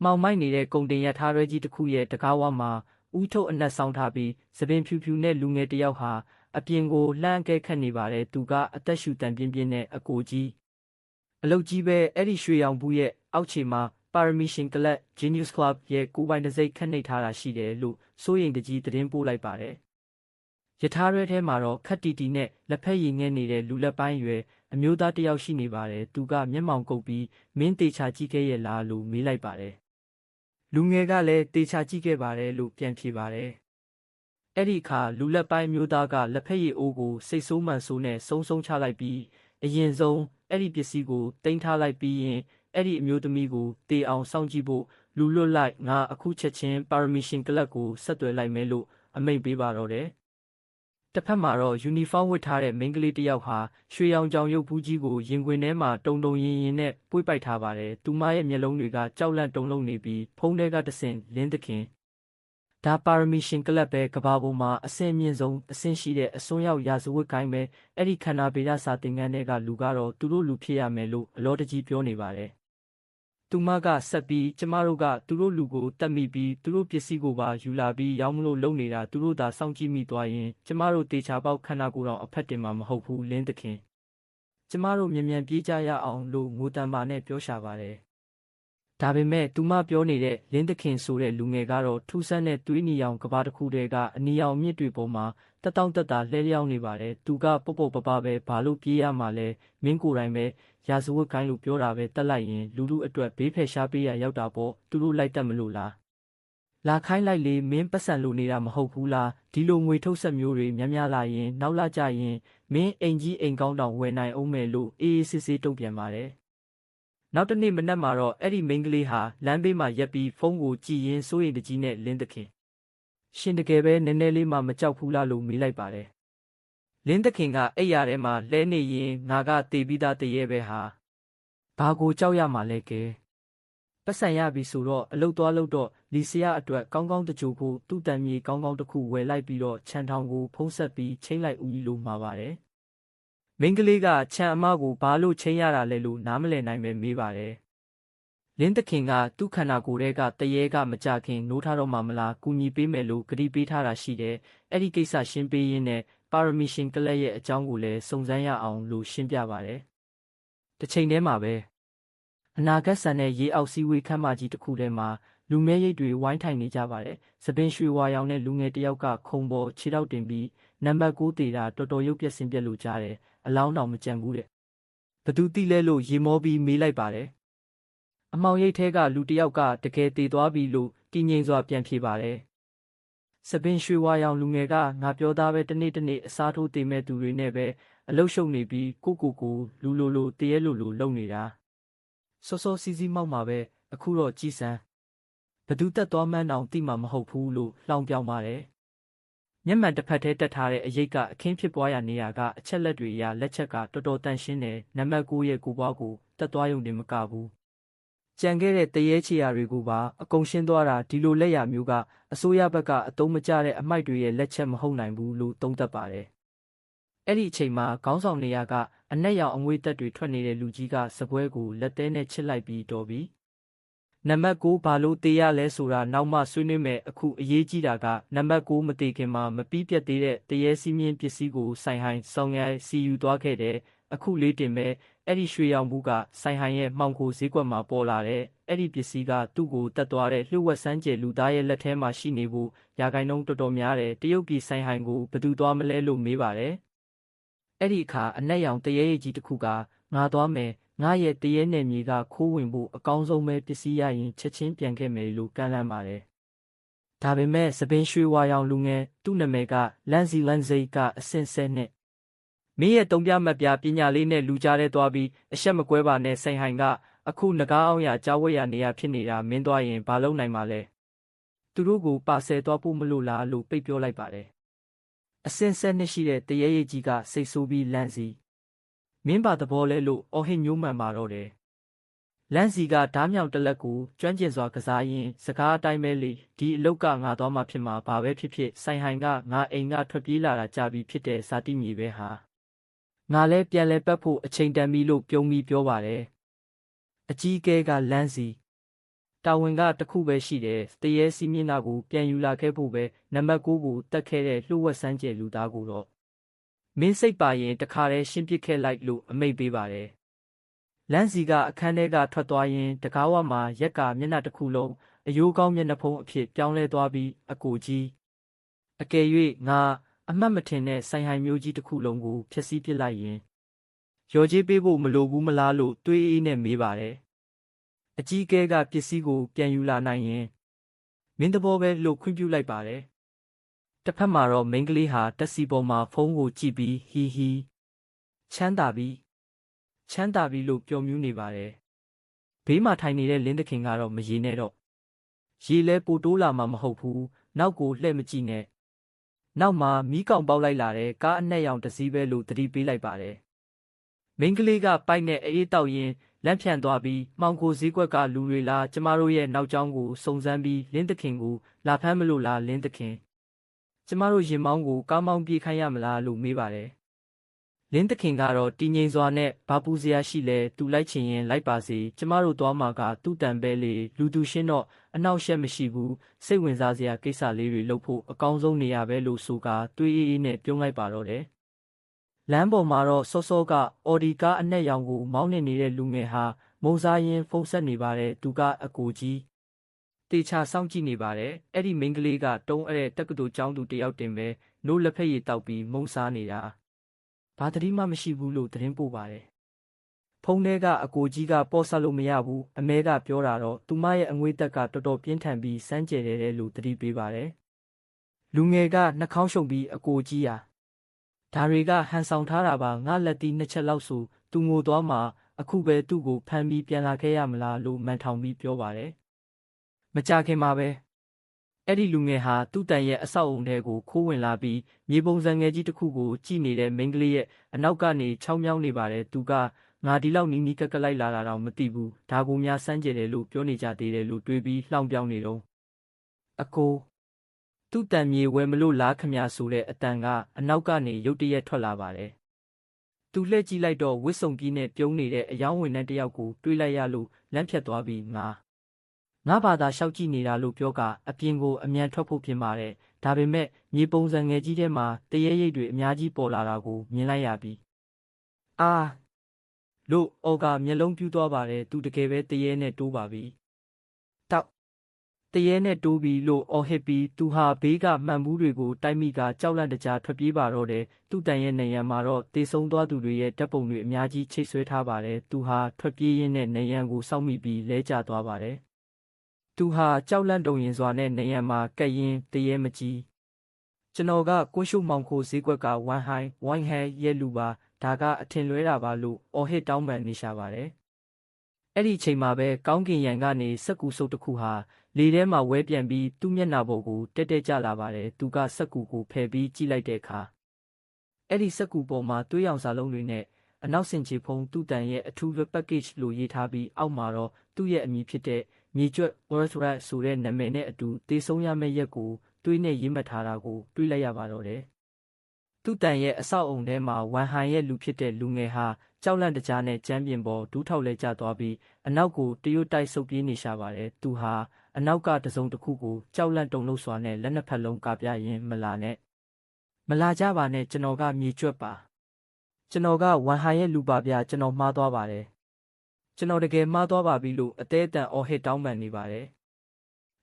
မောင်မိုက်နေတဲ့ကုန်တင်ရထားရဲကြီးတစ်ခုရဲ့တကားဝမှာဦးထုတ်အနက်ဆောင်ထားပြီးသပင်ဖြူဖြူနဲ့လူငယ်တစ်ယောက်ဟာအပြင်ကိုလှမ်းအကဲခတ်နေပါတယ်သူကအသက်ရှူတန်ပြင်းပြင်းနဲ့အကိုကြီးအလုတ်ကြီးပဲအဲ့ဒီရွှေရောင်ဘူးရဲ့အောက်ခြေမှာ Paramission Club Genius Club ရဲ့ကိုပိုင်တစ်စိတ်ခတ်နှိပ်ထားတာရှိတယ်လို့စိုးရိမ်တကြီးသတင်းပို့လိုက်ပါတယ်ရထားရဲထဲမှာတော့ခက်တီတီနဲ့လက်ဖက်ရည်ငဲနေတဲ့လူလက်ပိုင်းရွယ်အမျိုးသားတစ်ယောက်ရှိနေပါတယ်သူကမျက်မှောင်ကုပ်ပြီးမင်းတေချာကြည့်ခဲ့ရဲ့လားလို့မေးလိုက်ပါတယ်လူငယ်ကလည်းတေချာကြည့်ခဲ့ပါတယ်လို့ပြန်ဖြေပါတယ်အဲ့ဒီအခါလူလက်ပိုင်းမျိုးသားကလက်ဖက်ရည်အိုးကိုစိတ်ဆိုးမှန်ဆိုးနဲ့ဆုံးချလိုက်ပြီးအရင်ဆုံးအဲ့ဒီပစ္စည်းကိုတင်ထားလိုက်ပြီးရင်အဲ့ဒီအမျိုးသမီးကိုတေအောင်စောင့်ကြည့်ဖို့လူလွတ်လိုက်ငါအခုချက်ချင်း Paramission Club ကိုဆက်သွယ်လိုက်မယ်လို့အမိန့်ပေးပါတော့တယ်တစ်ဖက်မှာတော့ယူနီဖောင်းဝတ်ထားတဲ့မိန်းကလေးတစ်ယောက်ဟာရွှေရောင်ကြောင်ရုပ်ဘူးကြီးကိုရင်ခွင်ထဲမှာတုံတုံရင်ရင်နဲ့ပွေ့ပိုက်ထားပါတယ်။သူမရဲ့မျက်လုံးတွေကကြောက်လန့်တုန်လှုပ်နေပြီးဖုံးထဲကတဆင့်လင်းသခင်ဒါ Paramission Club ပဲကဘာပေါ်မှာအဆင့်မြင့်ဆုံးအဆင့်ရှိတဲ့အစွန်းရောက်ရာဇဝတ်ကိုင်းပဲအဲ့ဒီခန္ဓာဗေဒစာသင်ခန်းတွေကလူကတော့သူတို့လူဖြစ်ရမယ်လို့အလောတကြီးပြောနေပါတယ်။သူမကဆက်ပြီးကျမတို့ကသူတို့လူကိုတတ်မိပြီးသူတို့ပစ္စည်းကိုပါယူလာပြီးရောင်းမလို့လုပ်နေတာသူတို့သာစောင့်ကြည့်မိသွားရင်ကျမတို့တေချာပေါက်ခန္ဓာကိုယ်တော်အဖက်တင်မှာမဟုတ်ဘူးလင်းသခင်ကျမတို့မြန်မြန်ပြေးကြရအောင်လို့ငိုတံပါနဲ့ပြောရှာပါတယ်ဒါပေမဲ့သူမပြောနေတဲ့လင်းသခင်ဆိုတဲ့လူငယ်ကတော့ထူးဆန်းတဲ့သွေးနီရောင်ကဘာတစ်ခုတည်းကအနီရောင်မြစ်တွေပေါ်မှာတက်တောင့်တက်တာလှဲလျောင်းနေပါတယ်သူကပုတ်ပုတ်ပပပဲဘာလို့ပြေးရမှာလဲမင်းကိုယ်တိုင်ပဲရာဇဝတ်ကိုင်းလို့ပြောတာပဲတက်လိုက်ရင်လူလူအတွက်ဘေးဖယ်ရှားပေးရရောက်တာပေါ့သူတို့လိုက်တက်မလို့လားလာခိုင်းလိုက်လေမင်းပတ်စံလို့နေတာမဟုတ်ဘူးလားဒီလိုငွေထုတ်ဆက်မျိုးတွေများများလာရင်နောက်လာကြရင်မင်းအိမ်ကြီးအိမ်ကောင်းတောင်ဝယ်နိုင်အောင်မယ်လို့အေးအေးဆေးဆေးတုံ့ပြန်ပါတယ်နောက်တနေ့မနက်မှာတော့အဲ့ဒီမိန်းကလေးဟာလမ်းဘေးမှာရက်ပြီးဖုန်းကိုကြည့်ရင်းစိုးရိမ်တကြီးနဲ့လင်းသခင်ရှင်တကယ်ပဲနည်းနည်းလေးမှမကြောက်ဘူးလားလို့မေးလိုက်ပါတယ်လင်းသခင်ကအိပ်ရာထဲမှာလဲနေရင်ငါကတေပြီးသားတရေပဲဟာဘာကိုကြောက်ရမှာလဲကဲပတ်စံရပြီဆိုတော့အလုတ်သွားလို့တော့လီဆရာအတွက်ကောင်းကောင်းတကြိုဖို့သူ့တန်မြေကောင်းကောင်းတစ်ခုဝယ်လိုက်ပြီးတော့ခြံထောင်ကိုဖုံးဆက်ပြီးချိန်လိုက်ဦးလို့မှာပါတယ်မိန်းကလေးကခြံအမကိုဘာလို့ချိန်ရတာလဲလို့နားမလည်နိုင်ပဲမေးပါတယ်လင်းသခင်ကသူ့ခန္ဓာကိုယ်ထဲကတရေကမကြခင်နိုးထားတော့မှမလားကူညီပေးမယ်လို့ကတိပေးထားတာရှိတယ်အဲ့ဒီကိစ္စရှင်းပေးရင်းနဲ့ Paramission Club ရဲ့အကြောင်းကိုလည်းစုံစမ်းရအောင်လို့ရှင်းပြပါတယ်တစ်ချိန်တည်းမှာပဲအနာဂတ်ဆန်တဲ့ရေအောက်စီးဝေးခမ်းမကြီးတစ်ခုထဲမှာလူမဲရိတ်တွေဝိုင်းထိုင်နေကြပါတယ်။သပင်ရွှေဝါရောင်နဲ့လူငယ်တစ်ယောက်ကခုံပေါ်ခြေထောက်တင်ပြီးနံပါတ်9တေတာတော်တော်ရုပ်ပြက်စင်ပြက်လို့ကြားတယ်။အလောင်းတော်မကြံဘူးတဲ့။ဘသူတိလဲလို့ရေမောပြီးမေးလိုက်ပါတယ်။အမောင်ရိတ်ထဲကလူတစ်ယောက်ကတကယ်တေသွားပြီလို့တည်ငြိမ်စွာပြန်ဖြေပါတယ်။သပင်ရွှေဝါရောင်လူငယ်ကငါပြောသားပဲတနေ့အစားထိုးတေမဲ့သူတွေနဲ့ပဲအလုရှုပ်နေပြီးကိုလူလိုတရေလိုလုံနေတာ။စောစီမောက်မှာပဲအခုတော့ကြည်စမ်းဘသူတက်သွားမှန်းအောင်သိမှာမဟုတ်ဘူးလို့လှောင်ပြောင်ပါတယ်မျက်မှန်တစ်ဖက်ထဲတက်ထားတဲ့အရိပ်ကအခင်းဖြစ်ပွားရာနေရာကအချက်လက်တွေအရလက်ချက်ကတော်တော်တန်ရှင်းတယ်နံပါတ်9ရဲ့ကိုပွားကိုတက်သွားရုံတင်မကဘူးကြံခဲ့တဲ့တရေချီယာတွေကိုပါအကုန်ရှင်းသွားတာဒီလိုလက်ရာမျိုးကအစိုးရဘက်ကအတုံးမကျတဲ့အမိုက်တွေရဲ့လက်ချက်မဟုတ်နိုင်ဘူးလို့သုံးသပ်ပါတယ်အဲ့ဒီအချိန်မှာခေါင်းဆောင်နေရာကအနက်ရောင်အငွေ့တက်တွေထွက်နေတဲ့လူကြီးကစပွဲကိုလက်သေးနဲ့ချစ်လိုက်ပြီးတော်ပြီနံပါတ်9ဘာလို့တေးရလဲဆိုတာနောက်မှဆွေးနွေးမယ်အခုအရေးကြီးတာကနံပါတ်9မတေးခင်မှာမပြီးပြတ်သေးတဲ့တရေစီးမြင့်ပစ္စည်းကိုဆိုင်ဟိုင်းဆောင်ရစီယူသွားခဲ့တယ်အခုလေးတင်မဲ့အဲ့ဒီရွှေရောင်ဘူးကဆိုင်ဟိုင်းရဲ့မှောင်ခိုဈေးကွက်မှာပေါ်လာတဲ့အဲ့ဒီပစ္စည်းကသူ့ကိုတတ်သွားတဲ့လှုပ်ဝက်ဆန်းကျယ်လူသားရဲ့လက်ထဲမှာရှိနေဖို့ရာဂိုင်းနှုန်းတော်တော်များတယ်တရုတ်ပြည်ဆိုင်ဟိုင်းကိုဘယ်သူသွားမလဲလို့မေးပါတယ်အဲ့ဒီအခါအနက်ရောင်တရေကြီးတစ်ခုကငါသွားမယ်ငါရဲ့တရေနယ်မြေကခိုးဝင်ဖို့အကောင်းဆုံးပဲပစ္စည်းရရင်ချက်ချင်းပြန်ခဲ့မယ်လို့ကမ်းလှမ်းပါတယ်။ဒါပေမဲ့သပင်ရွှေဝါရောင်လူငယ်သူ့နာမည်ကလန်စီကအစင်ဆဲနဲ့မင်းရဲ့တုံပြမတ်ပြပညာလေးနဲ့လူကြားတဲ့သွားပြီးအရှက်မကွဲပါနဲ့ဆိုင်ဟိုင်ကအခုငကားအောင်ရကြားဝဲရနေရဖြစ်နေတာမင်းသွားရင်ဘာလုပ်နိုင်မှာလဲ။သူတို့ကိုပါဆယ်သွားဖို့မလို့လားလို့ပိတ်ပြောလိုက်ပါတယ်။အစင်ဆဲနဲ့ရှိတဲ့တရေကြီးကစိတ်ဆိုးပြီးလန်စီမင်းပါသဘောလဲလို့အော်ဟစ်မျိုးမှန်ပါတော့တယ်လန်စီကဓားမြောင်တလက်ကိုကျွမ်းကျင်စွာကစားရင်းစကားအတိုင်းပဲလေဒီအလုတ်ကငါသွားမှဖြစ်မှာဘာပဲဖြစ်ဖြစ်ဆိုင်ဟိုင်ကငါအိမ်ကထွက်ပြေးလာတာကြာပြီဖြစ်တဲ့ဇာတိမြေပဲဟာငါလဲပြန်လဲပတ်ဖို့အချိန်တန်ပြီလို့ပြုံးပြီးပြောပါတယ်အကြီးအကဲကလန်စီ တာဝန်ကတစ်ခုပဲရှိတယ်တရေစီမျက်နှာကိုပြန်ယူလာခဲ့ဖို့ပဲနံပါတ်9ကိုတက်ခဲ့တဲ့လှုပ်ဝက်စမ်းကျဲလူသားကိုတော့မင်းစိတ်ပါရင်တခါတည်းရှင်းပစ်ခဲ့လိုက်လို့အမိန့်ပေးပါတယ်လမ်းစီကအခန်းထဲကထွက်သွားရင်းတကားဝမှာရက်ကမျက်နှာတစ်ခုလုံးအယိုးကောင်းမျက်နှာဖုံးအဖြစ်ပြောင်းလဲသွားပြီးအကိုကြီးအကယ်၍ငါအမှတ်မထင်တဲ့ဆိုင်ဟိုင်မျိုးကြီးတစ်ခုလုံးကိုဖျက်ဆီးပစ်လိုက်ရင်ရော်ကြေးပေးဖို့မလိုဘူးမလားလို့တွေးအေးနဲ့မေးပါတယ်အကြီးအကဲကပစ္စည်းကိုပြန်ယူလာနိုင်ရင်မင်းသဘောပဲလို့ခွင့်ပြုလိုက်ပါတယ်တစ်ဖက်မှာတော့မိန်းကလေးဟာတက်စီပေါ်မှာဖုန်းကိုကြည့်ပြီးဟီဟီချမ်းသာပြီလို့ပျော်မြူးနေပါတယ်ဘေးမှာထိုင်နေတဲ့လင်းသခင်ကတော့မရေနဲ့တော့ရေလဲပိုတိုးလာမှာမဟုတ်ဘူးနောက်ကိုလှည့်မကြည့်နဲ့နောက်မှာမီးကောင်ပေါက်လိုက်လာတဲ့ကားအနှက်ရောင်တစ်စီးပဲလို့သတိပေးလိုက်ပါတယ်မိန်းကလေးကပိုက်နဲ့အေးတောက်ရင်လမ်းဖြန့်သွားပြီးမှောင်ခိုဈေးကွက်ကလူတွေလားကျမတို့ရဲ့နောက်ကျောင်းကိုစုံစမ်းပြီးလင်းသခင်ကိုလာဖမ်းမလို့လားလင်းသခင်ကျမတို့ရင်မောင်းကိုကားမောင်းပြေးခိုင်းရမလားလို့မေးပါတယ်လင်းသခင်ကတော့တည်ငြိမ်စွာနဲ့ဘာပူစရာရှိလဲသူလိုက်ချင်ရင်လိုက်ပါစေကျမတို့သွားမှာကသူ့တန်ပဲလေလူသူရှင်းတော့အနောက်ရှက်မရှိဘူးစိတ်ဝင်စားစရာကိစ္စလေးတွေလုပ်ဖို့အကောင်းဆုံးနေရာပဲလို့ဆိုကာတွေးအေးနဲ့ပြုံးလိုက်ပါတော့တယ်လမ်းပေါ်မှာတော့စောစောကအော်ဒီကားအနက်ရောင်ကိုမောင်းနေနေတဲ့လူငယ်ဟာမုံစားရင်ဖုန်းဆက်နေပါတယ်သူကအကိုကြီးတေချာစောင့်ကြည့်နေပါတယ်အဲ့ဒီမိန်းကလေးကတုံးအဲ့တဲ့တက္ကသိုလ်ကျောင်းသူတယောက်တင်ပဲနိုးလက်ဖက်ရည်တောက်ပြီးမုံစားနေတာဘာတတိမှမရှိဘူးလို့သတင်းပို့ပါတယ်ဖုန်းထဲကအကိုကြီးကပေါ့ဆက်လို့မရဘူးအမဲကပြောတာတော့သူမရဲ့အငွေ့တက်ကတော်တော်ပြင်းထန်ပြီးစမ်းကြဲတယ်လို့သတိပေးပါတယ်လူငယ်ကနှာခေါင်းရှုံပြီးအကိုကြီးဟာဒါတွေကဟန်ဆောင်ထားတာပါငါလက်တီးနှစ်ချက်လောက်ဆိုသူငိုသွားမှာအခုပဲသူ့ကိုဖမ်းပြီးပြန်လာခဲ့ရမလားလို့မန်ထောင်ပြီးပြောပါတယ်မကြခင်မှာပဲအဲ့ဒီလူငယ်ဟာသူ့တန်ရဲ့အဆောက်အုံထဲကိုခိုးဝင်လာပြီးမြေပုံစံငယ်ကြီးတစ်ခုကိုကြည့်နေတဲ့မိန်းကလေးရဲ့အနောက်ကနေချောင်းမြောင်းနေပါတယ်သူကငါဒီလောက်နီးနီးကက်ကက်လိုက်လာတာတော့မသိဘူးဒါကိုများစမ်းကြယ်တယ်လို့ပြောနေကြသေးတယ်လို့တွေးပြီးလှောင်ပြောင်းနေတော့အကိုသူ့တန်မြေဝယ်မလို့လားခမဆိုတဲ့အတန်ကအနောက်ကနေရုတ်တရက်ထွက်လာပါတယ်သူလှည့်ကြည့်လိုက်တော့ဝစ်စုံကြီးနဲ့ပြုံးနေတဲ့အယောင်းဝင်နှန်းတစ်ယောက်ကိုတွေးလိုက်ရလို့လမ်းဖြတ်သွားပြီးငါဘာသာရှောက်ကြည့်နေတာလို့ပြောကအပြင်ကိုအမြန်ထွက်ဖို့ပြင်ပါတယ်ဒါပေမဲ့မြေပုံစံငယ်ကြီးထဲမှာတရေရိပ်တွေအများကြီးပေါ်လာတာကိုမြင်လိုက်ရပြီးအာလို့အော်ကမျက်လုံးပြူးသွားပါတယ်သူတကယ်ပဲတရေနဲ့တိုးပါပြီတောက်တရေနဲ့တိုးပြီးလို့အော်ဟစ်ပြီးသူဟာဘေးကမှန်ဘူးတွေကိုတိုက်မိကကြောက်လန့်တကြားထွက်ပြေးပါတော့တယ်သူ့တန်ရဲ့နေရံမှာတော့တေဆုံးသွားသူတွေရဲ့ဓာတ်ပုံတွေအများကြီးချိတ်ဆွဲထားပါတယ်သူဟာထွက်ပြေးရင်းနဲ့နေရံကိုစောင့်မိပြီးလဲကျသွားပါတယ်သူဟာကြောက်လန့်တုန်ရင်စွာနဲ့နေရံမှာကက်ရင်တရေမကြီးကျွန်တော်ကကွန်းရှုမောင်ခိုဈေးကွက်ကဝိုင်းဟဲရဲ့လူပါဒါကအထင်လွဲတာပါလို့အော်ဟစ်တောင်းပန်နေရှာပါတယ်အဲ့ဒီအချိန်မှာပဲကောင်းကင်ရံကနေစက်ကူစုပ်တစ်ခုဟာလေထဲမှာဝဲပြန်ပြီးသူ့မျက်နှာပေါ်ကိုတက်ကျလာပါတယ်သူကစက်ကူကိုဖယ်ပြီးကြည့်လိုက်တဲ့အခါအဲ့ဒီစက်ကူပေါ်မှာသွေးရောင်စာလုံးတွေနဲ့အနောက်ဆင်ခြေဖုံးသူ့တန်ရဲ့အထူး package လို့ရေးထားပြီးအောက်မှာတော့သူ့ရဲ့အမည်ဖြစ်တဲ့မြေကျွတ် World Rat ဆိုတဲ့နာမည်နဲ့အတူတေဆုံးရမယ့်ရက်ကိုသွေးနဲ့ရေးမှတ်ထားတာကိုတွေးလိုက်ရပါတော့တယ်သူ့တန်ရဲ့အဆောက်အုံထဲမှာဝမ်ဟန်ရဲ့လူဖြစ်တဲ့လူငယ်ဟာကြောက်လန့်တကြားနဲ့ကျမ်းပြင်ပေါ်ဒူးထောက်လဲကျသွားပြီးအနောက်ကိုတရွတ်တိုက်ဆုပ်ပြေးနေရှာပါတယ်သူဟာအနောက်ကတစုံတစ်ခုကိုကြောက်လန့်တုန်လှုပ်စွာနဲ့လက်နှစ်ဖက်လုံးကပြရင်းမလာကြပါနဲ့ကျွန်တော်ကမြေကျွတ်ပါကျွန်တော်ကဝမ်ဟန်ရဲ့လူပါဗျာကျွန်တော်မှားသွားပါတယ်ကျွန်တော်တကယ်မှားသွားပါပြီလို့အသေးအတန်အော်ဟစ်တောင်းပန်နေပါတယ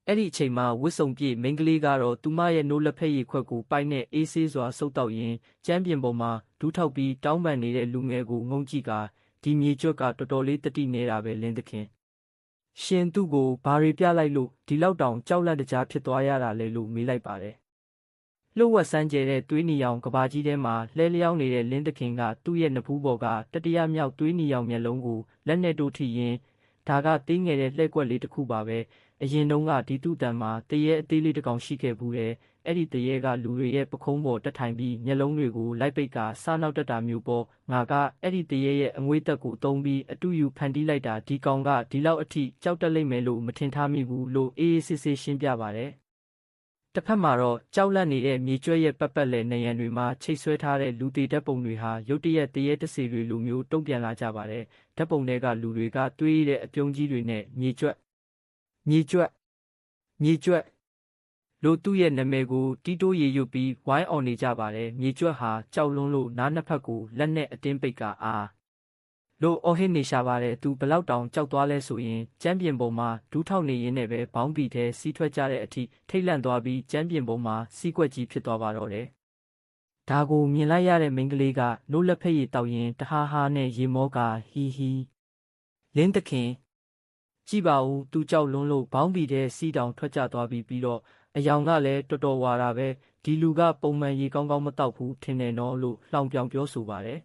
်အဲ့ဒီအချိန်မှာဝစ်စုံပြေမိန်းကလေးကတော့သူမရဲ့နိုးလက်ဖက်ရည်ခွက်ကိုပိုက်နဲ့အေးဆေးစွာဆုပ်တောက်ရင်းကျမ်းပြင်ပေါ်မှာဒူးထောက်ပြီးတောင်းပန်နေတဲ့လူငယ်ကိုငုံကြည့်ကာဒီမြေကျွတ်ကတော်တော်လေးတတိနေတာပဲလင်းသခင်ရှင်သူ့ကိုဘာတွေပြလိုက်လို့ဒီလောက်တောင်ကြောက်လန့်တကြားဖြစ်သွားရတာလဲလို့မေးလိုက်ပါတယ်လှုပ်ဝက်စမ်းကျဲတဲ့သွေးနီရောင်ကဘာကြီးထဲမှာလှဲလျောင်းနေတဲ့လင်းသခင်ကသူ့ရဲ့နဖူးပေါ်ကတတိယမြောက်သွေးနီရောင်မျက်လုံးကိုလက်နဲ့တို့ထိရင်းဒါကသေးငယ်တဲ့လှဲ့ကွက်လေးတစ်ခုပါပဲအရင်တုန်းကဒီတုတန်မှာတရေအသေးလေးတစ်ကောင်ရှိခဲ့ဘူးတဲ့အဲ့ဒီတရေကလူတွေရဲ့ပခုံးပေါ်တက်ထိုင်ပြီးမျက်လုံးတွေကိုလိုက်ပိတ်ကစားနောက်တက်တာမျိုးပေါ့ငါကအဲ့ဒီတရေရဲ့အငွေ့တက်ကိုအုံပြီးအတူယူဖန်တီးလိုက်တာဒီကောင်ကဒီလောက်အထိကြောက်တက်လိမ့်မယ်လို့မထင်ထားမိဘူးလို့အေးအေးဆေးဆေးရှင်းပြပါတယ်တစ်ဖက်မှာတော့ကြောက်လန့်နေတဲ့မြေကျွဲရဲ့ပတ်လည်နေရံတွေမှာချိတ်ဆွဲထားတဲ့လူသေးဓာတ်ပုံတွေဟာရုတ်တရက်တရေတစေတွေလိုမျိုးတုံ့ပြန်လာကြပါတယ်ဓာတ်ပုံတွေကလူတွေကတွေးတဲ့အပြုံးကြီးတွေနဲ့မြေကျွတ် မြေကျွတ်မြေကျွတ်လို့သူ့ရဲ့နာမည်ကိုတီးတိုးရေရွတ်ပြီးဝိုင်းအောင်နေကြပါတယ်မြေကျွတ်ဟာကြောက်လွန်းလို့နားနှစ်ဖက်ကိုလက်နဲ့အတင်းပိတ်ကအားလို့အော်ဟစ်နေရှာပါတယ်သူဘလောက်တောင်ကြောက်သွားလဲဆိုရင်ကျမ်းပြင်ပေါ်မှာဒူးထောက်နေရင်းနဲ့ပဲဘောင်းဘီထဲစီးထွက်ကြတဲ့အထိထိတ်လန့်သွားပြီးကျမ်းပြင်ပေါ်မှာစီးကွက်ကြီးဖြစ်သွားပါတော့တယ်ဒါကိုမြင်လိုက်ရတဲ့မိန်းကလေးကနိုးလက်ဖက်ရည်တောက်ရင်တဟားဟားနဲ့ရေမောကဟီဟီလင်းသခင်ကြည့်ပါဦးသူကြောက်လွန်းလို့ဘောင်းဘီထဲစီးတောင်ထွက်ကျသွားပြီးတော့အယောင်ကလည်းတော်တော်ဝါတာပဲဒီလူကပုံမှန်ရေကောင်းကောင်းမတောက်ဘူးထင်တယ်နော်လို့လှောင်ပြောင်ပြောဆိုပါတယ်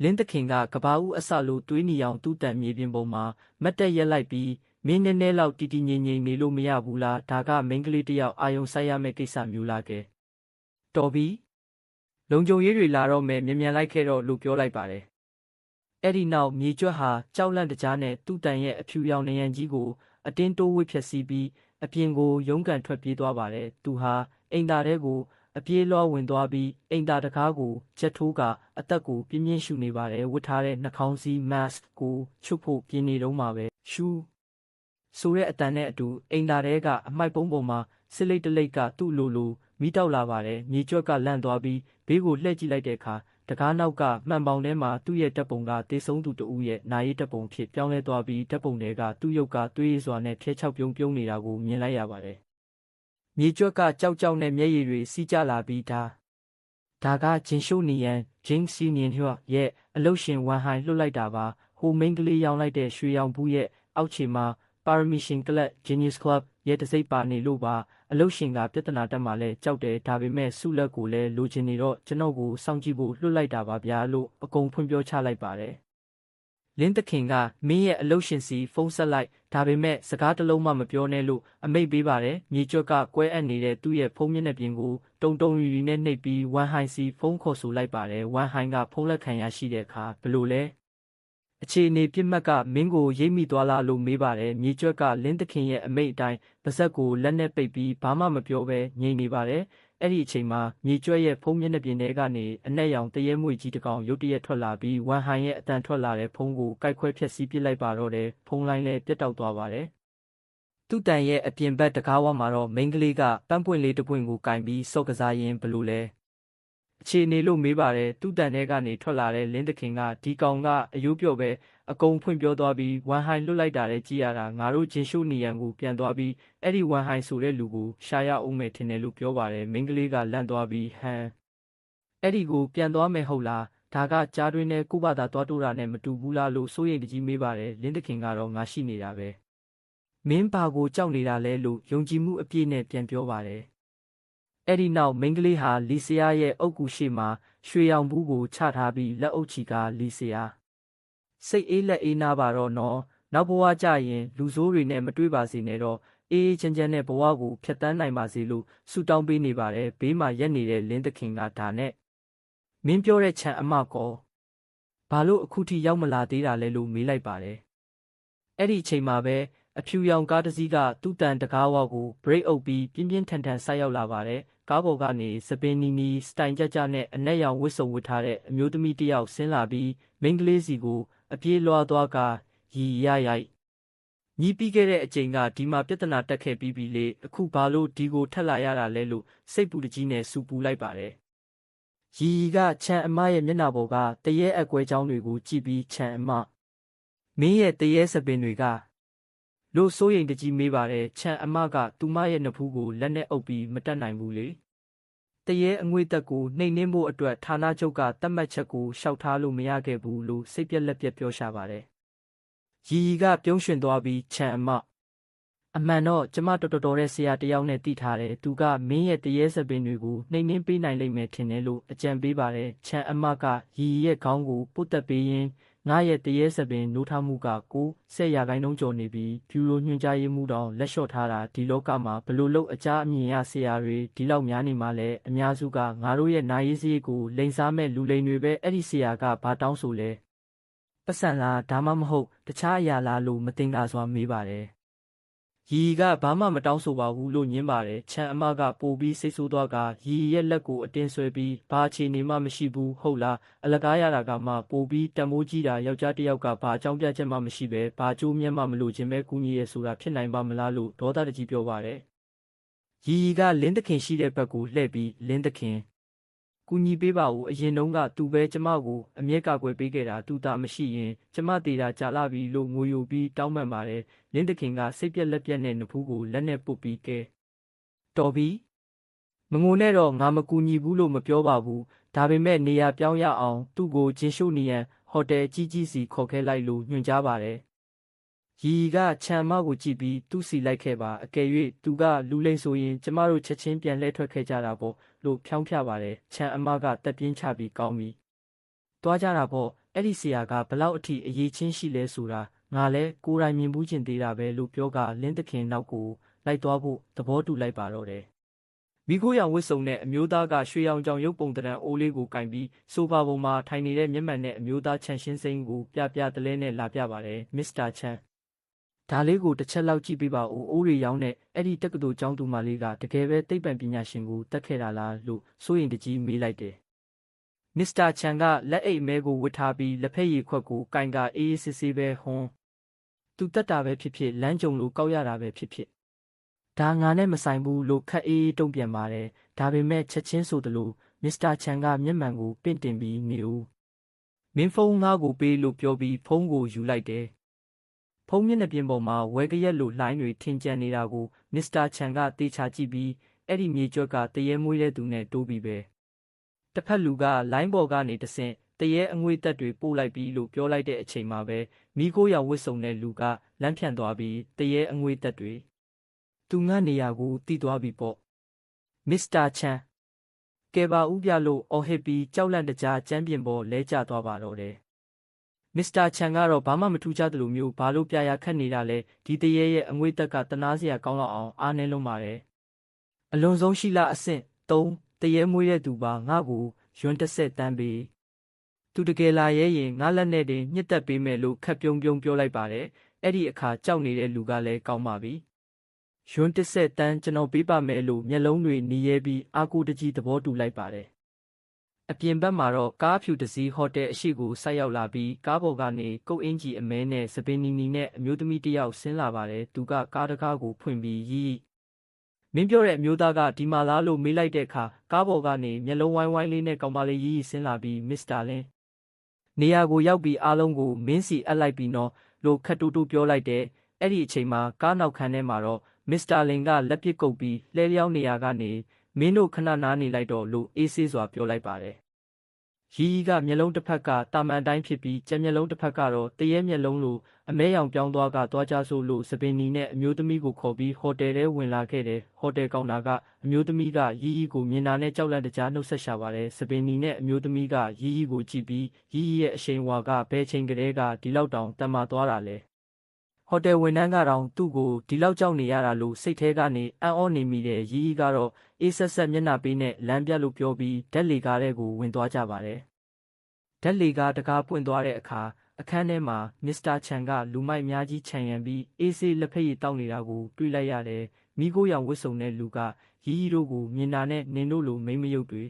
လင်းသခင်ကကဘာဦးအစလို့တွေးနေအောင်သူ့တန်မြေပြင်ပေါ်မှာမတ်တက်ရက်လိုက်ပြီးမင်းနည်းနည်းလောက်တီတီငိမ့်ငိမ့်နေလို့မရဘူးလားဒါကမိန်းကလေးတယောက်အာယုံဆိုင်ရမယ့်ကိစ္စမျိုးလားကဲတော်ပြီလုံခြုံရေးတွေလာတော့မယ်မြန်လိုက်ခဲ့တော့လို့ပြောလိုက်ပါတယ်အဲ့ဒီနောက်မြေကျွတ်ဟာကြောက်လန့်တကြားနဲ့သူ့တန်ရဲ့အဖြူရောင်နေရန်ကြီးကိုအတင်းတိုးဝှေ့ဖြက်စီးပြီးအပြင်ကိုရုန်းကန်ထွက်ပြေးသွားပါတယ်သူဟာအိမ်သားထဲကိုအပြေးလွှားဝင်သွားပြီးအိမ်သားတကားကိုချက်ထိုးကအသက်ကိုပြင်းပြင်းရှူနေပါတယ်ဝတ်ထားတဲ့နှာခေါင်းစည်း mask ကိုချွတ်ဖို့ပြင်းနေတော့မှာပဲရှူဆိုတဲ့အတန်နဲ့အတူအိမ်သားထဲကအမိုက်ပုံးပေါ်မှာစစ်လိတ်တလိတ်ကသူ့လိုမိတောက်လာပါတယ်မြေကျွတ်ကလန့်သွားပြီးဘေးကိုလှည့်ကြည့်လိုက်တဲ့အခါတကားနောက်ကမှန်ပေါင်ထဲမှာသူ့ရဲ့တပ်ပုံကတေဆုံးသူတဦးရဲ့နာရီတပ်ပုံဖြစ်ပြောင်းလဲသွားပြီးတပ်ပုံတွေကသူ့ရုပ်ကသွေးစွာနဲ့ဖျက်ချောက်ပြုံးနေတာကိုမြင်လိုက်ရပါတယ်မြေကျွတ်ကကြောက်နဲ့မျက်ရည်တွေစီးကျလာပြီးဒါကဂျင်ရှိုနီယန်ဂျင်းစီနီယန်ရဲ့အလုရှင်ဝမ်ဟိုင်လွတ်လိုက်တာပါဟိုမိန်းကလေးရောင်းလိုက်တဲ့ရွှေရောင်ဘူးရဲ့အောက်ခြေမှာပါရမီရှင်ကလပ် Genius Club ရဲ့တစိမ့်ပါနေလို့ပါအလုရှင်ကပြဿနာတက်မှလဲကြောက်တယ်ဒါပေမဲ့ဆုလက်ကိုလည်းလိုချင်နေတော့ကျွန်တော်ကိုစောင့်ကြည့်ဖို့လွှတ်လိုက်တာပါဗျာလို့အကုန်ဖွင့်ပြောချလိုက်ပါတယ်လင်းသခင်ကမင်းရဲ့အလုရှင်စီဖုန်းဆက်လိုက်ဒါပေမဲ့စကားတစ်လုံးမှမပြောနဲ့လို့အမိန့်ပေးပါတယ်မြေကျွတ်ကကွဲအပ်နေတဲ့သူ့ရဲ့ဖုန်းမျက်နှာပြင်ကိုတုံရီနဲ့နှိပ်ပြီးဝမ်ဟိုင်စီဖုန်းခေါ်ဆိုလိုက်ပါတယ်ဝမ်ဟိုင်ကဖုန်းလက်ခံရရှိတဲ့အခါဘလို့လဲအခြေအနေပြစ်မှတ်ကမင်းကိုရိပ်မိသွားလားလို့မေးပါတယ်မြေကျွတ်ကလင်းသခင်ရဲ့အမိန့်အတိုင်းပါးစပ်ကိုလက်နဲ့ပိတ်ပြီးဘာမှမပြောဘဲငြိမ်နေပါတယ်အဲ့ဒီအချိန်မှာမြေကျွတ်ရဲ့ဖုန်းမျက်နှာပြင်ထဲကနေအနက်ရောင်တရဲမွေကြီးတစ်ကောင်ရုတ်တရက်ထွက်လာပြီးဝမ်ဟိုင်ရဲ့အတန်ထွက်လာတဲ့ဖုန်းကိုကိုက်ခွဲဖျက်ဆီးပစ်လိုက်ပါတော့တယ်ဖုန်းလိုင်းလည်းပြတ်တောက်သွားပါတယ်သူ့တန်ရဲ့အပြင်ဘက်တကားဝမှာတော့မိန်းကလေးကပန်းပွင့်လေးတစ်ပွင့်ကိုကင်ပြီးစော့ကစားရင်းဘလို့လဲအခြေအနေလို့မေးပါတယ်သူ့တန်ထဲကနေထွက်လာတဲ့လင်းသခင်ကဒီကောင်ကအယိုးပြော့ပဲအကုန်ဖွင့်ပြောသွားပြီးဝမ်ဟိုင်လွတ်လိုက်တာလည်းကြည်ရတာငါတို့ဂျင်ရှိုနီယန်ကိုပြန်သွားပြီးအဲ့ဒီဝမ်ဟိုင်ဆိုတဲ့လူကိုရှာရအောင်မယ်ထင်တယ်လို့ပြောပါတယ်မိန်းကလေးကလန့်သွားပြီးဟမ်အဲ့ဒီကိုပြန်သွားမယ်ဟုတ်လားဒါကကြားတွင်းနဲ့ကို့ဘာသာသွားတိုးတာနဲ့မတူဘူးလားလို့စိုးရိမ်တကြီးမေးပါတယ်လင်းသခင်ကတော့ငါရှိနေတာပဲမင်းဘာကိုကြောက်နေတာလဲလို့ယုံကြည်မှုအပြည့်နဲ့ပြန်ပြောပါတယ်အဲ့ဒီနောက်မိန်းကလေးဟာလီဆီယာရဲ့အုတ်ကူရှိမှရွှေရောင်ဘူးကိုချထားပြီးလက်အုပ်ချီကလီဆီယာစိတ်အေးလက်အေးနာပါတော့နော်နောက်ဘဝကြရင်လူဆိုးတွေနဲ့မတွေ့ပါစေနဲ့တော့အေးချမ်းချမ်းနဲ့ဘဝကိုဖျက်ဆီးနိုင်ပါစေလို့ဆုတောင်းပေးနေပါတယ်ဘေးမှာရက်နေတဲ့လင်းသခင်ကဒါနဲ့မင်းပြောတဲ့ခြံအမကောဘာလို့အခုထိရောက်မလာသေးတာလဲလို့မေးလိုက်ပါတယ်အဲ့ဒီအချိန်မှာပဲအဖြူရောင်ကားတစ်စီးကသူ့တန်တကားဝကို break အုပ်ပြီးပြင်းပြင်းထန်ထန်ဆိုက်ရောက်လာပါတယ်ကားပေါ်ကနေစပင်နီစတိုင်ကြနဲ့အနက်ရောင်ဝတ်စုံဝတ်ထားတဲ့အမျိုးသမီးတစ်ယောက်ဆင်းလာပြီးမိန်းကလေးစီကိုအပြေးလွှားသွားကရီရိုက်ညီးပြီးခဲ့တဲ့အချိန်ကဒီမှာပြဿနာတက်ခဲ့ပြီးပြီလေအခုဘာလို့ဒီကိုထက်လာရတာလဲလို့စိတ်ပူတကြီးနဲ့စူပူလိုက်ပါတယ်ရီကခြံအမရဲ့မျက်နှာပေါ်ကတရဲအကွဲချောင်းတွေကိုကြည့်ပြီးခြံအမမင်းရဲ့တရဲစပင်တွေကလို့စိုးရိမ်တကြီးမေးပါတယ်ခြံအမကသူမရဲ့နဖူးကိုလက်နဲ့အုပ်ပြီးမတက်နိုင်ဘူးလေတရဲအငွေ့သက်ကိုနှိမ်နှင်းဖို့အတွက်ဌာနချုပ်ကတတ်မှတ်ချက်ကိုရှောက်ထားလို့မရခဲ့ဘူးလို့စိတ်ပြက်လက်ပြက်ပြောရှာပါတယ်ရီကပြုံးရွှင်သွားပြီးခြံအမအမှန်တော့ကျမတော်တဲ့ဆရာတယောက်နဲ့တိထားတယ်သူကမင်းရဲ့တရဲစပင်တွေကိုနှိမ်နှင်းပေးနိုင်လိမ့်မယ်ထင်တယ်လို့အကြံပေးပါတယ်ခြံအမကရီရဲ့ခေါင်းကိုပုတ်တက်ပေးရင်းငါရဲ့တရဲစပင်နိုးထားမှုက90%ကျော်နေပြီးဖြူလိုညွှန်ကြားရေးမှုတောင်လက်လျှော့ထားတာဒီလောကမှာဘလို့လို့အကြအမြင်ရဆရာတွေဒီလောက်များနေမှလဲအများစုကငါတို့ရဲ့နာရေးစည်းကိုလိန်စားမဲ့လူလိန်တွေပဲအဲ့ဒီဆရာကဘာတောင်းဆိုလဲပတ်စံလားဒါမှမဟုတ်တခြားအရာလားလို့မတင်တာစွာမေးပါတယ် ရီကဘာမှမတောင်းဆိုပါဘူးလို့ညင်းပါတယ်ချန်အမကပိုပြီးစိတ်ဆိုးသွားကရီရဲ့လက်ကိုအတင်းဆွဲပြီးဘာအခြေအနေမှမရှိဘူးဟုတ်လားအလကားရတာကမှပိုပြီးတမိုးကြီးတာယောက်ျားတစ်ယောက်ကဘာအကြောင်းပြချက်မှမရှိပဲဘာကြိုးမြတ်မှမလို့ခြင်းပဲကူညီရဲဆိုတာဖြစ်နိုင်ပါမလားလို့ဒေါသတကြီးပြောပါတယ်ရီကလင်းသခင်ရှိတဲ့ဘက်ကိုလှည့်ပြီးလင်းသခင်ကူညီပေးပါဦးအရင်တုန်းကသူပဲကျမကိုအမြဲကာကွယ်ပေးခဲ့တာသူသာမရှိရင်ကျမသေးတာကြာလာပြီလို့ငိုယိုပြီးတောင်းပန်ပါတယ်လင်းသခင်ကစိတ်ပြက်လက်ပြက်နဲ့နဖူးကိုလက်နဲ့ပုတ်ပြီးကဲတော်ပြီမငိုနဲ့တော့ငါမကူညီဘူးလို့မပြောပါဘူးဒါပေမဲ့နေရာပြောင်းရအောင်သူ့ကိုဂျင်းရှို့နေရန်ဟိုတယ်ကြီးကြီးစီခေါ်ခဲ့လိုက်လို့ညွှန်ကြားပါတယ်ရီကချန်မကိုကြည့်ပြီးသူ့စီလိုက်ခဲ့ပါအကယ်၍သူကလူလိမ့်ဆိုရင်ကျမတို့ချက်ချင်းပြန်လှည့်ထွက်ခဲ့ကြတာပေါ့လို့ဖြောင်းဖြပါတယ်ချန်အမကတက်ပြင်းချပြီးကောင်းပြီသွားကြတာပေါ့အဲ့ဒီဆရာကဘလောက်အထိအရေးချင်းရှိလဲဆိုတာငါလဲကိုယ်တိုင်မြင်ဘူးချင်သေးတာပဲလို့ပြောကလင်းသခင်နောက်ကိုလိုက်သွားဖို့သဘောတူလိုက်ပါတော့တယ်မိခိုးရောင်ဝစ်စုံနဲ့အမျိုးသားကရွှေရောင်ကြောင်ရုပ်ပုံတံအိုးလေးကိုကင်ပြီးဆိုဖာပေါ်မှာထိုင်နေတဲ့မျက်မှန်နဲ့အမျိုးသားချန်ရှင်းစိမ့်ကိုပြပြတလဲနဲ့လာပြပါတယ်မစ္စတာချန်ဒါလေးကိုတစ်ချက်လောက်ကြည့်ပေးပါဦးအိုးရီရောင်းတဲ့အဲ့ဒီတက္ကသိုလ်ကျောင်းသူမလေးကတကယ်ပဲသိပ္ပံပညာရှင်ကိုတတ်ခဲ့တာလားလို့စိုးရင်တကြီးမေးလိုက်တယ်မစ္စတာချန်ကလက်အိတ်မဲကိုဝတ်ထားပြီးလက်ဖက်ရည်ခွက်ကိုကင်ကအေးအေးဆေးဆေးပဲဟွန်းသူတက်တာပဲဖြစ်ဖြစ်လမ်းကြုံလို့ကောက်ရတာပဲဖြစ်ဖြစ်ဒါငါနဲ့မဆိုင်ဘူးလို့ခက်အေးတုံ့ပြန်ပါတယ်ဒါပေမဲ့ချက်ချင်းဆိုသလိုမစ္စတာချန်ကမျက်မှန်ကိုပင့်တင်ပြီးနေဦးမင်းဖုန်းငါ့ကိုပေးလို့ပြောပြီးဖုန်းကိုယူလိုက်တယ်ဖုန်းမျက်နှာပြင်ပေါ်မှာဝဲကရက်လိုလှိုင်းတွေထင်ကျန်နေတာကိုမစ္စတာချန်ကတေချာကြည့်ပြီးအဲ့ဒီမြေကျွက်ကတရေမွေးတဲ့သူနဲ့တိုးပြီးပဲတစ်ဖက်လူကလိုင်းပေါ်ကနေတဆင့်တရေအငွေသက်တွေပို့လိုက်ပြီးလို့ပြောလိုက်တဲ့အချိန်မှာပဲမိခိုးရောင်ဝစ်စုံတဲ့လူကလမ်းဖြန့်သွားပြီးတရေအငွေသက်တွေသူငှနေရာကိုတီးသွားပြီပေါ့မစ္စတာချန်ကဲပါဦးပြလို့အော်ဟစ်ပြီးကြောက်လန့်တကြားကျမ်းပြင်ပေါ်လဲကျသွားပါတော့တယ်မစ္စတာချန်ကတော့ဘာမှမထူးခြားသလိုမျိုးဘာလို့ပြရာခတ်နေတာလဲဒီတရေရဲ့အငွေသက်ကတနာစရာကောင်းတော့အောင်အားနေလုံးပါတယ်အလွန်ဆုံးရှိလားအဆင့်3တရေမွေးတဲ့သူပါငါ့ကိုယွန်းတစ်ဆက်တန်းပေးသူတကယ်လာရဲရင်ငါလက်နဲ့တင်ညှစ်တက်ပေးမယ်လို့ခက်ပြုံးပြုံးပြောလိုက်ပါတယ်အဲ့ဒီအခါကြောက်နေတဲ့လူကလည်းကောင်းပါပြီယွန်းတစ်ဆက်တန်းကျွန်တော်ပေးပါမယ်လို့မျက်လုံးတွေနီးရဲပြီးအာကိုတကြီးသဘောတူလိုက်ပါတယ်အပြင်ဘက်မှာတော့ကားဖြူတစ်စီးဟိုတယ်အရှိကိုဆိုက်ရောက်လာပြီးကားပေါ်ကနေကုတ်အင်ကြီးအမဲနဲ့စပင်းနီနီနဲ့အမျိုးသမီးတစ်ယောက်ဆင်းလာပါတယ်သူကကားတကားကိုဖွင့်ပြီးရီးမင်းပြောတဲ့အမျိုးသားကဒီမှာလားလို့မေးလိုက်တဲ့အခါကားပေါ်ကနေမျက်လုံးဝိုင်းဝိုင်းလေးနဲ့ကောင်မလေးရီးဆင်းလာပြီးမစ္စတာလင်းနေရာကိုရောက်ပြီးအားလုံးကိုမင်းစီအပ်လိုက်ပြီးနော်လို့ခက်တူတူပြောလိုက်တဲ့အဲ့ဒီအချိန်မှာကားနောက်ခန်းထဲမှာတော့မစ္စတာလင်ကလက်ပစ်ကုပ်ပြီးလှဲလျောင်းနေရာကနေမင်းတို့ခဏနားနေလိုက်တော့လို့အေးဆေးစွာပြောလိုက်ပါတယ်ရီကမျက်လုံးတစ်ဖက်ကတာမန်တိုင်းဖြစ်ပြီးကြက်မျက်လုံးတစ်ဖက်ကတော့တရေမျက်လုံးလိုအမဲရောင်ပြောင်းသွားကသွားကြဆိုလို့စပင်နီနဲ့အမျိုးသမီးကိုခေါ်ပြီးဟိုတယ်ထဲဝင်လာခဲ့တယ်ဟိုတယ်ကောင်တာကအမျိုးသမီးကရီကိုမြင်တာနဲ့ကြောက်လန့်တကြားနှုတ်ဆက်ရှာပါတယ်စပင်နီနဲ့အမျိုးသမီးကရီကိုကြည့်ပြီးရီရဲ့အရှိန်ဝါကဘယ်ချိန်ကလေးကဒီလောက်တောင်တန်မာသွားတာလဲဟိုတယ်ဝန်ထမ်းကတော့သူ့ကိုဒီလောက်ကြောက်နေရတာလို့စိတ်ထဲကနေအံ့ဩနေမိတယ်ရီကတော့အေးဆက်ဆက်မျက်နှာပေးနဲ့လမ်းပြလို့ပြောပြီးဓာတ်လေကားထဲကိုဝင်သွားကြပါတယ်ဓာတ်လေကားတကားပွင့်သွားတဲ့အခါအခန်းထဲမှာမစ္စတာချန်ကလူမိုက်များကြီးခြံရံပြီးအေးဆေးလက်ဖက်ရည်တောက်နေတာကိုတွေ့လိုက်ရတယ်မိခိုးရောင်ဝစ်စုံတဲ့လူကရီတို့ကိုမြင်တာနဲ့နင်တို့လိုမိမရုပ်တွေ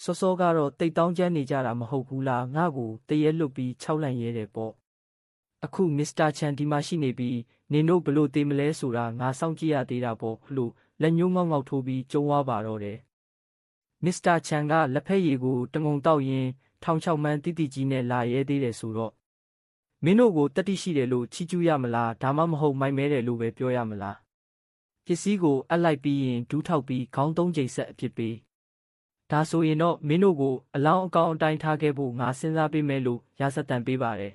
စောစောကတော့တိတ်တောင်းကျမ်းနေကြတာမဟုတ်ဘူးလားငါ့ကိုတရေလွတ်ပြီးခြောက်လန့်ရဲတယ်ပေါ့အခုမစ္စတာချန်ဒီမှာရှိနေပြီးနင်တို့ဘလို့သေးမလဲဆိုတာငါစောင့်ကြည့်ရသေးတာပေါ့လို့လက်ညှိုးငေါက်ငေါက်ထိုးပြီးကျုံသွားပါတော့တယ်မစ္စတာချန်ကလက်ဖက်ရည်ကိုတငုံတောက်ရင်းထောင်ချောက်မှန်းတိတိကြီးနဲ့လာရဲသေးတယ်ဆိုတော့မင်းတို့ကိုတတိရှိတယ်လို့ချီးကျူးရမလားဒါမှမဟုတ်မိုက်မဲတယ်လို့ပဲပြောရမလားပစ္စည်းကိုအပ်လိုက်ပြီးရင်ဒူးထောက်ပြီးခေါင်းသုံးချိန်ဆက်အဖြစ်ပေးဒါဆိုရင်တော့မင်းတို့ကိုအလောင်းအကောင်အတိုင်းထားခဲ့ဖို့ငါစဉ်းစားပေးမယ်လို့ရာဇသံပေးပါတယ်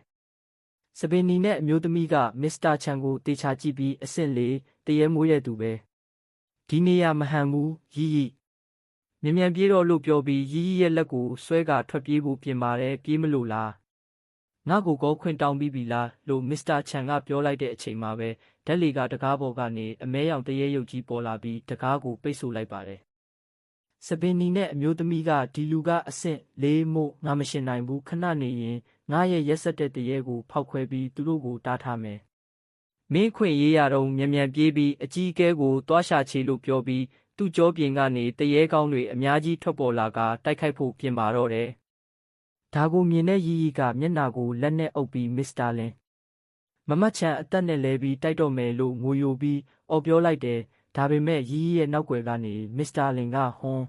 စပင်နီနဲ့အမျိုးသမီးကမစ္စတာချန်ကိုတေချာကြည့်ပြီးအဆင့်လေးတရေမွေးတဲ့သူပဲဒီနေရာမဟန်ဘူးရီမြန်ပြေးတော့လို့ပြောပြီးရီရဲ့လက်ကိုဆွဲကထွက်ပြေးဖို့ပြင်ပါတယ်ပြေးမလို့လားငါ့ကိုကောခွင့်တောင်းပြီးပြီလားလို့မစ္စတာချန်ကပြောလိုက်တဲ့အချိန်မှာပဲဓာတ်လေကတကားပေါ်ကနေအမဲရောင်တရေရုပ်ကြီးပေါ်လာပြီးတကားကိုပိတ်ဆို့လိုက်ပါတယ်စပင်နီနဲ့အမျိုးသမီးကဒီလူကအဆင့်လေးမို့ငါမရှင်နိုင်ဘူးခဏနေရင်ငါရဲ့ရက်ဆက်တဲ့တရေကိုဖောက်ခွဲပြီးသူတို့ကိုတားထားမယ် မင်းခွင့်ရေးရတော့မြန်ပြေးပြီးအကြီးအကဲကိုတွားရှာချေလို့ပြောပြီးသူ့ကြောပြင်ကနေတရေကောင်းတွေအများကြီးထွက်ပေါ်လာကတိုက်ခိုက်ဖို့ပြင်ပါတော့တယ်။ဒါကိုမြင်တဲ့ရီရီကမျက်နှာကိုလက်နဲ့အုပ်ပြီးမစ္စတာလင်မမတ်ချန်အသက်နဲ့လဲပြီးတိုက်တော့မယ်လို့ငိုယိုပြီးအော်ပြောလိုက်တယ်။ဒါပေမဲ့ရီရီရဲ့နောက်ွယ်ကနေမစ္စတာလင်ကဟွန်း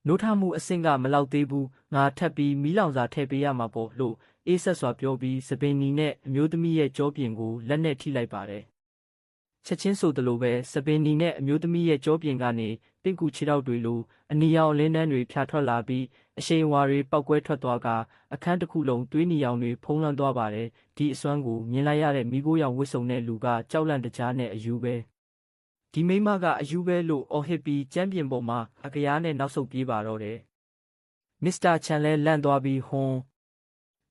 နိုးထမှုအဆင့်ကမလောက်သေးဘူးငါထပ်ပြီးမီးလောင်စာထည့်ပေးရမှာပေါ့လို့အေးဆက်စွာပြောပြီးစပင်နီနဲ့အမျိုးသမီးရဲ့ကြောပြင်ကိုလက်နဲ့ထိလိုက်ပါတယ်။ချက်ချင်းဆိုသလိုပဲစပင်နီနဲ့အမျိုးသမီးရဲ့ကြောပြင်ကနေပင့်ကူခြေထောက်တွေလိုအနီရောင်လင်းနှန်းတွေဖြာထွက်လာပြီးအရှိန်အဝါတွေပောက်ကွဲထွက်သွားကအခန်းတစ်ခုလုံးသွေးနီရောင်တွေဖုံးလွှမ်းသွားပါတယ်။ဒီအစွမ်းကိုမြင်လိုက်ရတဲ့မိခိုးရောင်ဝစ်စုံတဲ့လူကကြောက်လန့်တကြားနဲ့အယူပဲ။ဒီမိမကအယူပဲလို့အော်ဟစ်ပြီးကျမ်းပြင်ပေါ်မှာအကရားနဲ့နောက်ဆုတ်ပြေးပါတော့တယ်။မစ္စတာချန်လဲလန့်သွားပြီးဟွန်း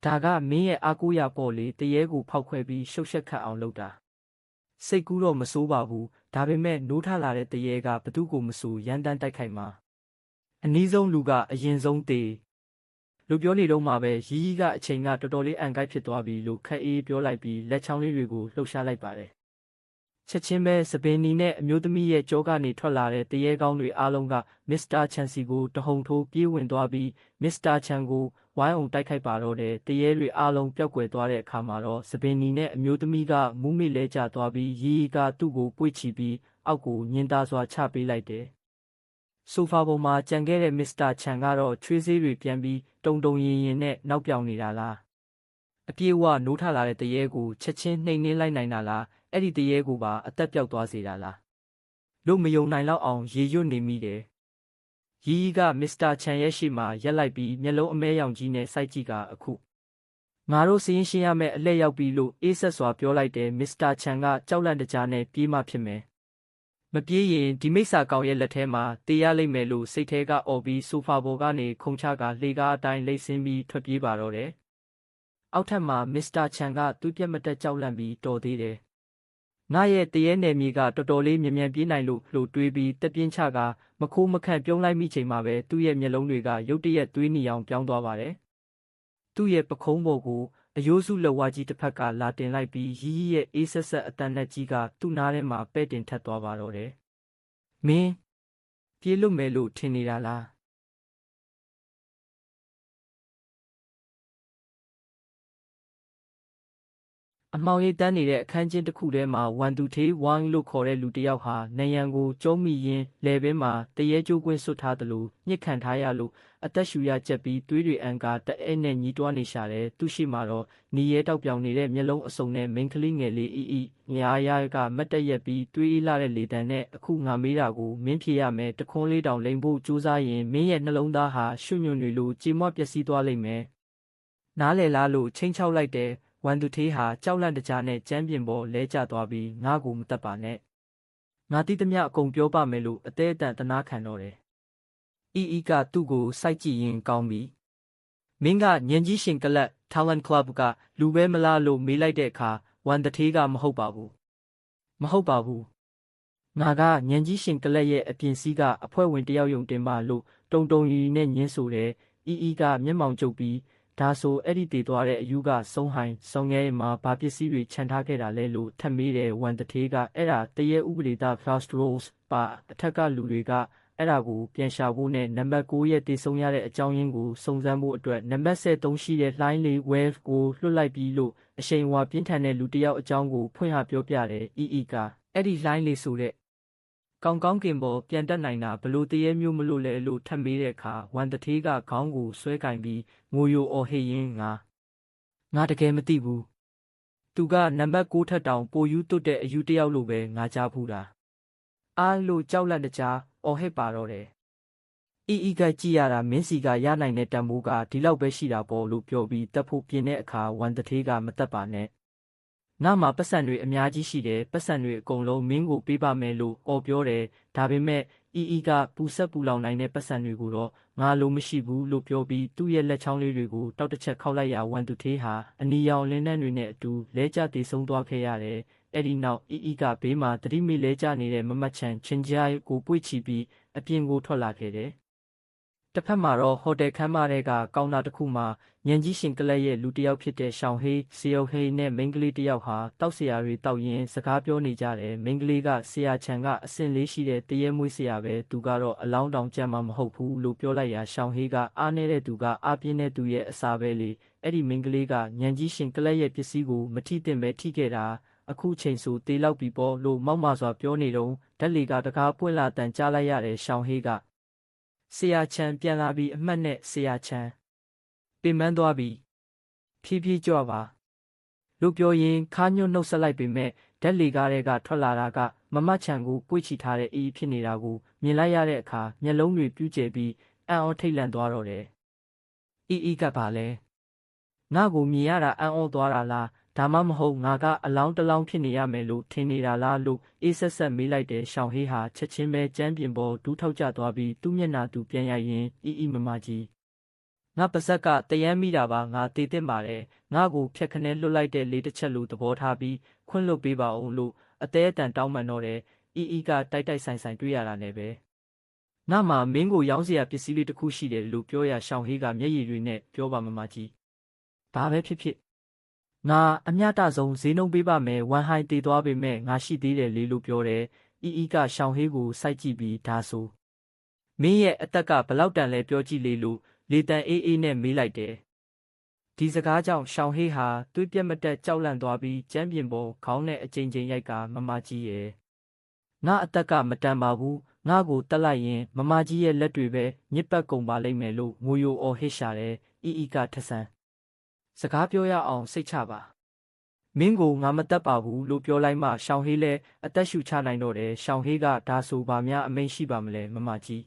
ဒါကမင်းရဲ့အားကိုးရပေါ့လေတရေကိုဖောက်ခွဲပြီးရှုပ်ရှက်ခတ်အောင်လုပ်တာစိတ်ကူးတော့မစိုးပါဘူးဒါပေမဲ့နိုးထလာတဲ့တရေကဘသူ့ကိုမစိုးရန်တန်းတိုက်ခိုက်မှာအနည်းဆုံးလူကအရင်ဆုံးသေးလူပြောနေတော့မှပဲရီရီကအချိန်ကတော်တော်လေးအန်ကိုက်ဖြစ်သွားပြီလို့ခက်အေးပြောလိုက်ပြီးလက်ချောင်းလေးတွေကိုလှုပ်ရှားလိုက်ပါတယ်ချက်ချင်းပဲစပင်နီနဲ့အမျိုးသမီးရဲ့ကြောကနေထွက်လာတဲ့တရေကောင်းတွေအားလုံးကမစ္စတာချန်စီကိုတဟုန်ထိုးပြေးဝင်သွားပြီးမစ္စတာချန်ကိုဝိုင်းအောင်တိုက်ခိုက်ပါတော့တယ်တရေတွေအားလုံးပျောက်ကွယ်သွားတဲ့အခါမှာတော့စပင်နီနဲ့အမျိုးသမီးကမူးမေ့လဲကျသွားပြီးရီရီကသူ့ကိုပွေ့ချပြီးအောက်ကိုညင်သားစွာချပေးလိုက်တယ်ဆိုဖာပေါ်မှာကြံခဲ့တဲ့မစ္စတာချန်ကတော့ချွေးစေးတွေပြန်ပြီးတုံတုံရင်ရင်နဲ့နောက်ပြောင်နေတာလားအပြေးဝနိုးထလာတဲ့တရေကိုချက်ချင်းနှိမ်နှင်းလိုက်နိုင်တာလားအဲ့ဒီတရေကိုပါအသက်ပြောက်သွားစေတာလားလို့မယုံနိုင်လောက်အောင်ရေရွတ်နေမိတယ်ရီရီကမစ္စတာချန်ရဲ့ရှေ့မှာရက်လိုက်ပြီးမျက်လုံးအမဲရောင်ကြီးနဲ့စိုက်ကြည့်ကအခုငါတို့စရင်ရှင်းရမယ့်အလှည့်ရောက်ပြီလို့အေးဆက်စွာပြောလိုက်တယ်မစ္စတာချန်ကကြောက်လန့်တကြားနဲ့ပြေးမှဖြစ်မယ်မပြေးရင်ဒီမိစ္ဆာကောင်ရဲ့လက်ထဲမှာတေးရလိမ့်မယ်လို့စိတ်ထဲကအော်ပြီးဆိုဖာပေါ်ကနေခုန်ချကလှေကားအတိုင်းလိမ့်ဆင်းပြီးထွက်ပြေးပါတော့တယ်အောက်ထပ်မှာမစ္စတာချန်ကသူ့ပြက်မတက်ကြောက်လန့်ပြီးတော်သေးတယ်ငါရဲ့တရေနယ်မြေကတော်တော်လေးမြန်ပြေးနိုင်လို့လှိုတွေးပြီးတက်ပြင်းချကမခိုးမခန့်ပြုံးလိုက်မိချိန်မှာပဲသူ့ရဲ့မျက်လုံးတွေကရုတ်တရက်သွေးနီအောင်ပြောင်းသွားပါတယ်။သူ့ရဲ့ပခုံးပေါ်ကိုအယိုးစုလက်ဝါးကြီးတစ်ဖက်ကလာတင်လိုက်ပြီးရီရီရဲ့အေးဆက်ဆက်အတန်လက်ကြီးကသူ့နားထဲမှာပဲ့တင်ထပ်သွားပါတော့တယ်။မင်းပြေးလွတ်မယ်လို့ထင်နေတာလား။အမှောင်ရိပ်တန်းနေတဲ့အခန်းကျင်းတစ်ခုထဲမှာဝန်သူထေးဝိုင်းလို့ခေါ်တဲ့လူတစ်ယောက်ဟာနယံကိုကျုံးမိရင်းလယ်ပင်မှာတရေကျိုးကွင်းဆွတ်ထားသလိုညှစ်ခံထားရလို့အသက်ရှူရကျက်ပြီးသွေးတွေအန်ကာတအဲနဲ့ညီးတွားနေရှာတယ်သူရှိမှတော့နီရဲတောက်ပြောင်နေတဲ့မျက်လုံးအစုံနဲ့မိန်းကလေးငယ်လေးအီညာရကမတ်တက်ရက်ပြီးသွေးအေးလာတဲ့လေတံနဲ့အခုငါမေးတာကိုမင်းဖြေရမယ်တခွန်းလေးတောင်လိန်ဖို့ကြိုးစားရင်မင်းရဲ့နှလုံးသားဟာရွှွညွန့်တွေလိုကြေမွပျက်စီးသွားလိမ့်မယ်နားလေလားလို့ချင်းချောက်လိုက်တယ်ဝန်သူထေးဟာကြောက်လန့်တကြားနဲ့ကျမ်းပြင်ပေါ်လဲကျသွားပြီးငါ့ကိုမတတ်ပါနဲ့ငါတိသမျှအကုန်ပြောပါမယ်လို့အသေးအတန်တနာခံတော့တယ်အီကသူ့ကိုစိုက်ကြည့်ရင်ကောင်းပြီမင်းကညင်ကြီးရှင်ကလပ် Talent Club ကလူပဲမလားလို့မေးလိုက်တဲ့အခါဝန်သူထေးကမဟုတ်ပါဘူးငါကညင်ကြီးရှင်ကလပ်ရဲ့အပြင်စည်းကအဖွဲ့ဝင်တယောက်ယုံတင်ပါလို့တုံတုံရီနဲ့ညင်းဆိုတယ်အီကမျက်မှောင်ကျုပ်ပြီးဒါဆိုအဲ့ဒီတည်သွားတဲ့အယူကဆုံးဟိုင်းစုံငဲမှာဘာပစ္စည်းတွေခြံထားခဲ့တာလဲလို့ထပ်မေးတယ်ဝန်တထေးကအဲ့ဒါတရေဥပဒေသား Fast Rules ပါအထက်ကလူတွေကအဲ့ဒါကိုပြန်ရှာဖို့နဲ့နံပါတ်9ရဲ့တည်ဆုံးရတဲ့အကြောင်းရင်းကိုစုံစမ်းဖို့အတွက်နံပါတ်73ရှိတဲ့လှိုင်းလေး wave ကိုလွှတ်လိုက်ပြီးလို့အရှိန်အဝါပြင်းထန်တဲ့လူတစ်ယောက်အကြောင်းကိုဖွင့်ဟပြောပြတယ်ကအဲ့ဒီလှိုင်းလေးဆိုတဲ့ကောင်းကင်ပေါ်ပြန်တက်နိုင်တာဘလို့တရေမျိုးမလို့လဲလို့ထပ်မေးတဲ့အခါဝန်တထေးကခေါင်းကိုဆွဲကင်ပြီးငိုယိုအော်ဟစ်ရင်းငါတကယ်မသိဘူးသူကနံပါတ်6ထက်တောင်ပိုယူသွတ်တဲ့အယူတယောက်လိုပဲငါကြားဖူးတာအားလို့ကြောက်လန့်တကြားအော်ဟစ်ပါတော့တယ်ကကြည့်ရတာမင်းစီကရနိုင်တဲ့တံမိုးကဒီလောက်ပဲရှိတာပေါ့လို့ပြောပြီးတက်ဖို့ပြင်တဲ့အခါဝန်တထေးကမတက်ပါနဲ့ငါမှာပတ်စံတွေအများကြီးရှိတယ်ပတ်စံတွေအကုန်လုံးမင်းကိုပေးပါမယ်လို့အော်ပြောတယ်ဒါပေမဲ့ကပူဆက်ပူလောင်နိုင်တဲ့ပတ်စံတွေကိုတော့ငါလိုမရှိဘူးလို့ပြောပြီးသူ့ရဲ့လက်ချောင်းလေးတွေကိုတောက်တစ်ချက်ခောက်လိုက်ရဝန်သူထေးဟာအနီရောင်လင်းနှန်းတွေနဲ့အတူလဲကျတည်ဆုံးသွားခဲ့ရတယ်အဲ့ဒီနောက်ကဘေးမှာတတိမိလဲကျနေတဲ့မမတ်ချန်ချင်းကြားကိုပွေ့ချပြီးအပြင်ကိုထွက်လာခဲ့တယ်တ တစ်ဖက်မှာတော့ဟိုတယ်ခန်းမထဲကကောင်တာတစ်ခုမှာဉာဏ်ကြီးရှင်ကလပ်ရဲ့လူတစ်ယောက်ဖြစ်တဲ့ရှောင်းဟေးစီယုတ်ဟေးနဲ့မိန်းကလေးတစ်ယောက်ဟာတောက်ဆရာတွေတောက်ရင်းစကားပြောနေကြတယ်မိန်းကလေးကဆရာချန်ကအစင်လေးရှိတဲ့တရေမွေးဆရာပဲသူကတော့အလောင်းတောင်ကြမ်းမှမဟုတ်ဘူးလို့ပြောလိုက်ရာရှောင်းဟေးကအားနေတဲ့သူကအားပြင်းတဲ့သူရဲ့အစာပဲလေအဲ့ဒီမိန်းကလေးကဉာဏ်ကြီးရှင်ကလပ်ရဲ့ပစ္စည်းကိုမထိသင့်ပဲထိခဲ့တာအခုချိန်ဆိုတေးလောက်ပြီပေါ့လို့မောက်မာစွာပြောနေတော့ဓာတ်လီကတကားပွင့်လာတန်ကြားလိုက်ရတယ်ရှောင်းဟေးကဆရာချန်ပြန်လာပြီးအမှတ်နဲ့ဆရာချန်ပင်ပန်းသွားပြီဖြည်းဖြည်းကြွပါလို့ပြောရင်းခါညွတ်နှုတ်ဆက်လိုက်ပေမဲ့ဓာတ်လီကားတွေကထွက်လာတာကမမချန်ကိုပွေ့ချီထားတဲ့အေးဖြစ်နေတာကိုမြင်လိုက်ရတဲ့အခါမျက်လုံးတွေပြူးကျဲပြီးအံ့ဩထိတ်လန့်သွားတော့တယ်အေးကပါလဲငါ့ကိုမြင်ရတာအံ့ဩသွားတာလားဒါမှမဟုတ်ငါကအလောင်းတလောင်းဖြစ်နေရမယ်လို့ထင်နေတာလားလို့အေးဆက်ဆက်မေးလိုက်တဲ့ရှောင်းဟေးဟာချက်ချင်းပဲကြမ်းပြင်ပေါ်ဒူးထောက်ကျသွားပြီးသူ့မျက်နှာသူပြန်ရရင်မမကြီးငါပါဇက်ကတယမ်းမိတာပါငါတေးသင့်ပါတယ်ငါကိုဖြက်ခနဲလွတ်လိုက်တဲ့လေးတစ်ချက်လိုသဘောထားပြီးခွင့်လွတ်ပေးပါဦးလို့အသေးအတန်တောင်းပန်တော့တယ်ကတိုက်တိုက်ဆိုင်ဆိုင်တွေ့ရတာနဲ့ပဲငါမှမင်းကိုရောင်းစရာပစ္စည်းလေးတစ်ခုရှိတယ်လို့ပြောရရှောင်းဟေးကမျက်ရည်တွေနဲ့ပြောပါမမကြီးဘာပဲဖြစ်ဖြစ်ငါအမျှတဆုံးဈေးနှုန်းပေးပါမယ်ဝမ်ဟိုင်းတည်သွားပေမဲ့ငါရှိသေးတယ်လေလို့ပြောတယ်ကရှောင်းဟေးကိုစိုက်ကြည့်ပြီးဒါဆိုမင်းရဲ့အသက်ကဘလောက်တန်လဲပြောကြည့်လေလို့လေတန်အေးနဲ့မေးလိုက်တယ်ဒီစကားကြောင့်ရှောင်းဟေးဟာသွေးပြက်မတက်ကြောက်လန့်သွားပြီးကျမ်းပြင်ပေါ်ခေါင်းနဲ့အကြိမ်ကြိမ်ရိုက်ကမမကြီးရဲ့ငါအသက်ကမတန်ပါဘူးငါကိုတက်လိုက်ရင်မမကြီးရဲ့လက်တွေပဲညစ်ပတ်ကုန်ပါလိမ့်မယ်လို့ငိုယိုအော်ဟစ်ရှာတယ်ကထဆန်းစကားပြောရအောင်စိတ်ချပါမင်းကိုငါမတက်ပါဘူးလို့ပြောလိုက်မှရှောင်းဟေးလည်းအသက်ရှူချနိုင်တော့တယ်ရှောင်းဟေးကဒါဆိုဘာများအမိန့်ရှိပါမလဲမမကြီ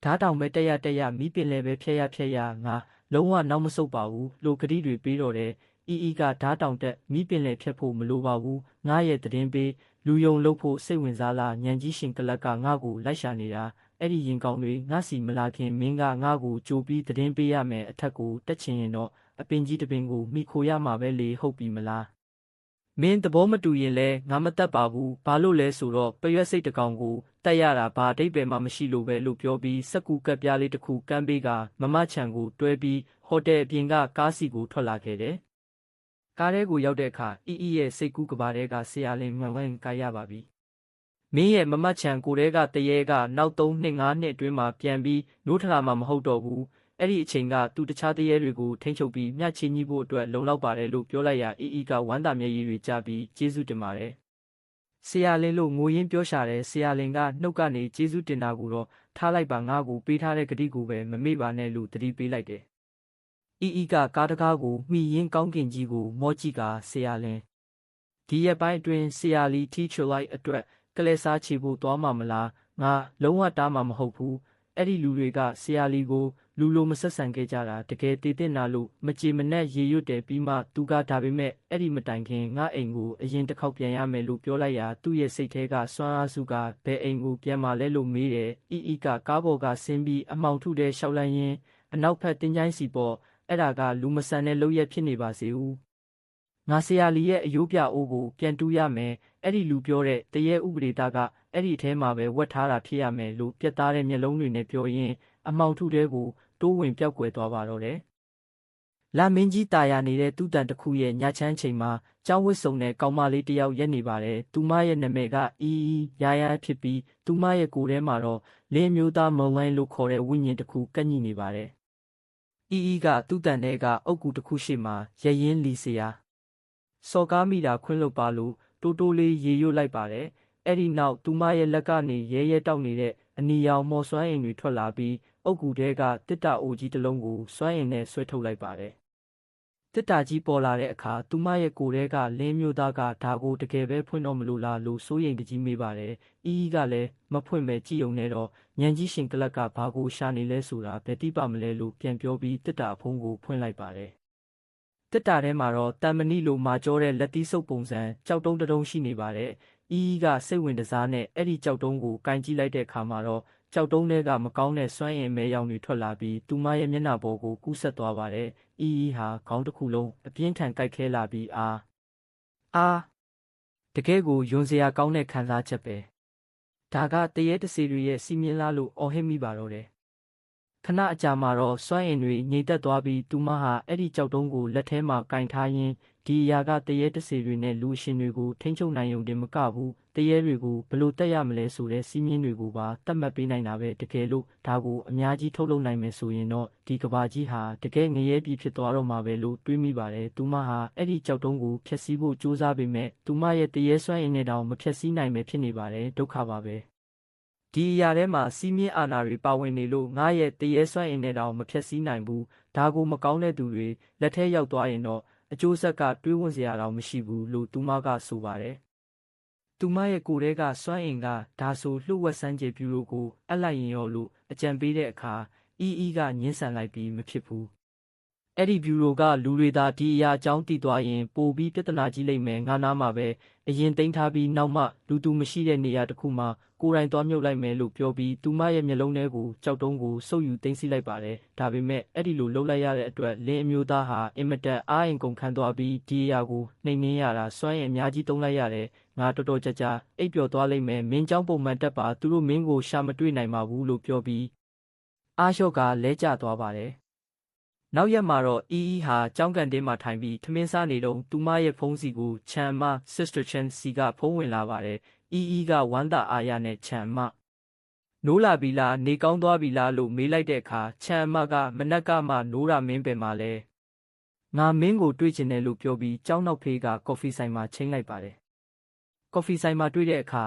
းဓားတောင်ပဲတက်ရမိပင်လည်းပဲဖြက်ရငါလုံးဝနောက်မဆုတ်ပါဘူးလို့ကတိတွေပေးတော့တယ်ကဓားတောင်တက်မိပင်လည်းဖြက်ဖို့မလိုပါဘူးငါရဲ့သတင်းပေးလူယုံလုပ်ဖို့စိတ်ဝင်စားလားဉာဏ်ကြီးရှင်ကလပ်ကငါ့ကိုလိုက်ရှာနေတာအဲ့ဒီရင်ကောင်းတွေငါစီမလာခင်မင်းကငါ့ကိုကြိုပြီးသတင်းပေးရမယ်အထက်ကိုတက်ချင်ရင်တော့အပင်ကြီးတပင်ကိုမိခိုရမှာပဲလေဟုတ်ပြီမလားမင်းသဘောမတူရင်လဲငါမတက်ပါဘူးဘာလို့လဲဆိုတော့ပရွက်စိတ်တကောင်ကိုတက်ရတာဘာအဓိပ္ပာယ်မှမရှိလို့ပဲလို့ပြောပြီးစက်ကူကပ်ပြားလေးတစ်ခုကမ်းပေးကမမချန်ကိုတွဲပြီးဟိုတယ်အပြင်ကကားစီကိုထွက်လာခဲ့တယ်ကားထဲကိုရောက်တဲ့အခါရဲ့စိတ်ကူးကဘာထဲကဆရာလင်းမှန်မှန်ကရပါပြီမင်းရဲ့မမချန်ကိုတဲကတရေကနောက်3 နှစ်5နှစ်အတွင်းမှာပြန်ပြီးနိုးထလာမှာမဟုတ်တော့ဘူးအဲ့ဒီအချိန်ကသူတခြားတရေတွေကိုထိန်းချုပ်ပြီးမျှချီးညီးဖို့အတွက်လုံလောက်ပါတယ်လို့ပြောလိုက်ရာကဝမ်းသာမျက်ရည်တွေကျပြီးကျေးဇူးတင်ပါတယ်ဆရာလင်းလို့ငိုရင်းပြောရှာတယ်ဆရာလင်းကနှုတ်ကနေကျေးဇူးတင်တာကိုတော့ထားလိုက်ပါငါ့ကိုပေးထားတဲ့ဂတိကိုပဲမမေ့ပါနဲ့လို့တတိပေးလိုက်တယ်ကကားတကားကိုမှီရင်းကောင်းကင်ကြီးကိုမောကြည့်ကဆရာလင်းဒီရက်ပိုင်းအတွင်းဆရာလီထီချိုလိုက်အတွက်ကလဲစားချေဖို့သွားမှာမလားငါလုံးဝတားမှာမဟုတ်ဘူးအဲ့ဒီလူတွေကဆရာလီကိုလူလိုမဆက်ဆံခဲ့ကြတာတကယ်တည်တင်လာလို့မကြည်မနက်ရေရွတ်တယ်ပြီးမှသူကဒါပေမဲ့အဲ့ဒီမတိုင်ခင်ငါအိမ်ကိုအရင်တစ်ခေါက်ပြန်ရမယ်လို့ပြောလိုက်ရာသူ့ရဲ့စိတ်ထဲကစွမ်းအားစုကဘယ်အိမ်ကိုပြန်มาလဲလို့မေးတယ်ကကားပေါ်ကဆင်းပြီးအမောင်ထုတဲ့ရှောက်လန်းရင်းအနောက်ဖက်တင်းချိုင်းစီပေါ်အဲ့ဒါကလူမဆန်တဲ့လုပ်ရက်ဖြစ်နေပါစေဦးငါဆရာလီရဲ့အယိုးပြအိုးကိုပြန်တူးရမယ်အဲ့ဒီလူပြောတဲ့တရေဥပဒေသားကအဲ့ဒီအထဲမှာပဲဝတ်ထားတာဖြစ်ရမယ်လို့ပြတ်သားတဲ့မျက်လုံးတွေနဲ့ပြောရင်းအမောင်ထုတဲ့ကိုတိုးဝင်ပြောက်ကွယ်သွားပါတော့တယ်လာမင်းကြီးတာယာနေတဲ့သူ့တန်တစ်ခုရဲ့ညချမ်းချိန်မှာကျောင်းဝတ်စုံနဲ့ကောင်မလေးတယောက်ရက်နေပါတယ်သူမရဲ့နာမည်ကရာဖြစ်ပြီးသူမရဲ့ကိုယ်ထဲမှာတော့လင်းမျိုးသားမုံလိုင်းလို့ခေါ်တဲ့ဝိညာဉ်တစ်ခုကပ်ညှိနေပါတယ်ကသူ့တန်ထဲကအုတ်ကူတစ်ခုရှိမှရရင်လီစရာစော်ကားမိတာခွင့်လွတ်ပါလို့တိုးလေးရေရွတ်လိုက်ပါတယ်အဲ့ဒီနောက်သူမရဲ့လက်ကနေရဲတောက်နေတဲ့အနီရောင်မော်စွမ်းအင်တွေထွက်လာပြီးအုတ်ကူထဲကတစ်တာအိုကြီးတစ်လုံးကိုစွမ်းအင်နဲ့ဆွဲထုတ်လိုက်ပါတယ်တစ်တာကြီးပေါ်လာတဲ့အခါသူမရဲ့ကိုယ်ထဲကလင်းမျိုးသားကဒါကိုတကယ်ပဲဖွင့်တော့မလို့လားလို့စိုးရိမ်တကြီးမေးပါတယ်ကလည်းမဖွင့်ပဲကြည့်ုံနဲ့တော့ဉာဏ်ကြီးရှင်ကလပ်ကဘာကိုရှာနေလဲဆိုတာဘယ်တိပါမလဲလို့ပြန်ပြောပြီးတစ်တာဖုံးကိုဖွင့်လိုက်ပါတယ်တစ်တာထဲမှာတော့တန်မဏိလိုမာကြောတဲ့လက်သီးဆုပ်ပုံစံကြောက်တုံးတုံးရှိနေပါတယ်ကစိတ်ဝင်တစားနဲ့အဲ့ဒီကြောက်တုံးကိုကင်ကြည့်လိုက်တဲ့အခါမှာတော့ကြောက်တုံးတွေကမကောင်းတဲ့စွမ်းအင်မဲရောင်တွေထွက်လာပြီးသူမရဲ့မျက်နှာပေါ်ကိုကူးဆက်သွားပါတယ်ဟာခေါင်းတစ်ခုလုံးအပြင်းထန်ကိုက်ခဲလာပြီးတကယ်ကိုယွန်စရာကောင်းတဲ့ခံစားချက်ပဲဒါကတရေတစီတွေရဲ့စီမင်းလားလို့အော်ဟစ်မိပါတော့တယ် ခဏအကြာမှာတော့စွမ်းအင်တွေငြိမ်သက်သွားပြီးသူမဟာအဲ့ဒီကြောက်တုံးကိုလက်ထဲမှာကင်ထားရင်းဒီအရာကတရေတစေတွေနဲ့လူအရှင်တွေကိုထိန်းချုပ်နိုင်ုံတင်မကဘူးတရေတွေကိုဘလို့တက်ရမလဲဆိုတဲ့စီးမြင်တွေကိုပါတတ်မှတ်ပေးနိုင်တာပဲတကယ်လို့ဒါကိုအများကြီးထုတ်လုပ်နိုင်မယ်ဆိုရင်တော့ဒီကဘာကြီးဟာတကယ်ငရဲပြည်ဖြစ်သွားတော့မှာပဲလို့တွေးမိပါတယ်သူမဟာအဲ့ဒီကြောက်တုံးကိုဖျက်ဆီးဖို့ကြိုးစားပေမဲ့သူမရဲ့တရေစွမ်းအင်နဲ့တောင်မဖျက်ဆီးနိုင်ပဲဖြစ်နေပါတယ်ဒုက္ခပါပဲဒီအရာထဲမှာစီးမြင့်အာဏာတွေပါဝင်နေလို့ငါရဲ့တရေစွမ်းအင်နဲ့တောင်မဖျက်ဆီးနိုင်ဘူးဒါကိုမကောင်းတဲ့သူတွေလက်ထဲရောက်သွားရင်တော့အကျိုးဆက်ကတွေးဝန်းစရာတော့မရှိဘူးလို့သူမကဆိုပါတယ်သူမရဲ့ကိုယ်ထဲကစွမ်းအင်ကဒါဆိုလှုပ်ဝက်စမ်းကျေပြူရိုကိုအပ်လိုက်ရင်ရောလို့အကြံပေးတဲ့အခါအီကညှင်းဆန်လိုက်ပြီးမဖြစ်ဘူးအဲ့ဒီဗျူရိုကလူတွေသာဒီအရာအကြောင်းသိသွားရင်ပိုပြီးပြဿနာကြီးလိမ့်မယ်ငါနာမှာပဲအရင်သိမ်းထားပြီးနောက်မှလူသူမရှိတဲ့နေရာတစ်ခုမှာကိုယ်တိုင်သွားမြုပ်လိုက်မယ်လို့ပြောပြီးသူမရဲ့မျက်လုံးထဲကိုကြောက်တုံးကိုစုပ်ယူသိမ်းဆီးလိုက်ပါတယ်ဒါပေမဲ့အဲ့ဒီလိုလှုပ်လိုက်ရတဲ့အတွက်လင်းအမျိုးသားဟာအင်မတန်အားအင်ကုန်ခံသွားပြီးဒီအရာကိုနှိမ်နင်းရတာစွမ်းရည်အများကြီးသုံးလိုက်ရတယ်ငါတော်တော်ကြာအိပ်ပျော်သွားလိမ့်မယ်မင်းเจ้าပုံမှန်တက်ပါသူတို့မင်းကိုရှာမတွေ့နိုင်ပါဘူးလို့ပြောပြီးအားလျှော့ကလဲကျသွားပါတယ်နောက်ရက်မှာတော့ဟာကြောင်းကန်တင်းမှာထိုင်ပြီးထမင်းစားနေတော့သူမရဲ့ဖုန်းစီကိုချန်မ Sister Chen စီကဖုန်းဝင်လာပါတယ်ကဝမ်းသာအားရနဲ့ချန်မနိုးလာပြီလားနေကောင်းသွားပြီလားလို့မေးလိုက်တဲ့အခါချန်မကမနက်ကမှနိုးတာမင်းပဲမှာလဲငါမင်းကိုတွေ့ချင်တယ်လို့ပြောပြီးကြောင်းနောက်ဖေးကကော်ဖီဆိုင်မှာချိန်လိုက်ပါတယ်ကော်ဖီဆိုင်မှာတွေ့တဲ့အခါ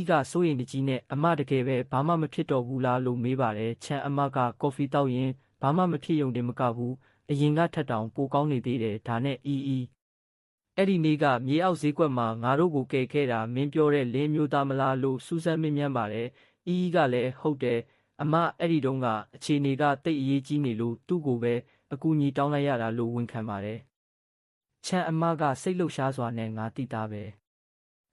ကစိုးရိမ်တကြီးနဲ့အမတကယ်ပဲဘာမှမဖြစ်တော့ဘူးလားလို့မေးပါတယ်ချန်အမကကော်ဖီတောက်ရင်ဘာမှမဖြစ်ုံတင်မကဘူးအရင်ကထက်တောင်ပိုကောင်းနေသေးတယ်ဒါနဲ့အဲ့ဒီနေ့ကမြေအောက်ဈေးကွက်မှာငါတို့ကိုကယ်ခဲ့တာမင်းပြောတဲ့လင်းမျိုးသားမလားလို့စူးစမ်းမင်းမြန်းပါတယ်ကလည်းဟုတ်တယ်အမအဲ့ဒီတုန်းကအခြေအနေကတိတ်အရေးကြီးနေလို့သူ့ကိုပဲအကူအညီတောင်းလိုက်ရတာလို့ဝန်ခံပါတယ်ချန်အမကစိတ်လှုပ်ရှားစွာနဲ့ငါတိတာပဲ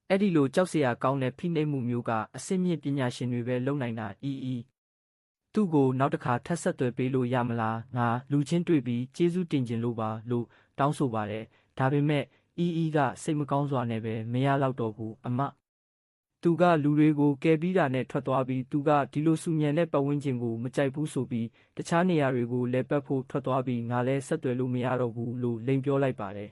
အဲ့ဒီလိုကြောက်စရာကောင်းတဲ့ဖိနှိပ်မှုမျိုးကအစစ်မြင့်ပညာရှင်တွေပဲလုပ်နိုင်တာသူ့ကိုနောက်တစ်ခါထပ်ဆက်သွယ်ပေးလို့ရမလားငါလူချင်းတွေ့ပြီးကျေးဇူးတင်ခြင်းလို့ပါလို့တောင်းဆိုပါတယ်ဒါပေမဲ့ကစိတ်မကောင်းစွာနဲ့ပဲမရတော့တော့ဘူးအမသူကလူတွေကိုကယ်ပြီးတာနဲ့ထွက်သွားပြီးသူကဒီလိုစုညံတဲ့ပတ်ဝန်းကျင်ကိုမကြိုက်ဘူးဆိုပြီးတခြားနေရာတွေကိုလဲပတ်ဖို့ထွက်သွားပြီးငါလည်းဆက်သွယ်လို့မရတော့ဘူးလို့လိန်ပြောလိုက်ပါတယ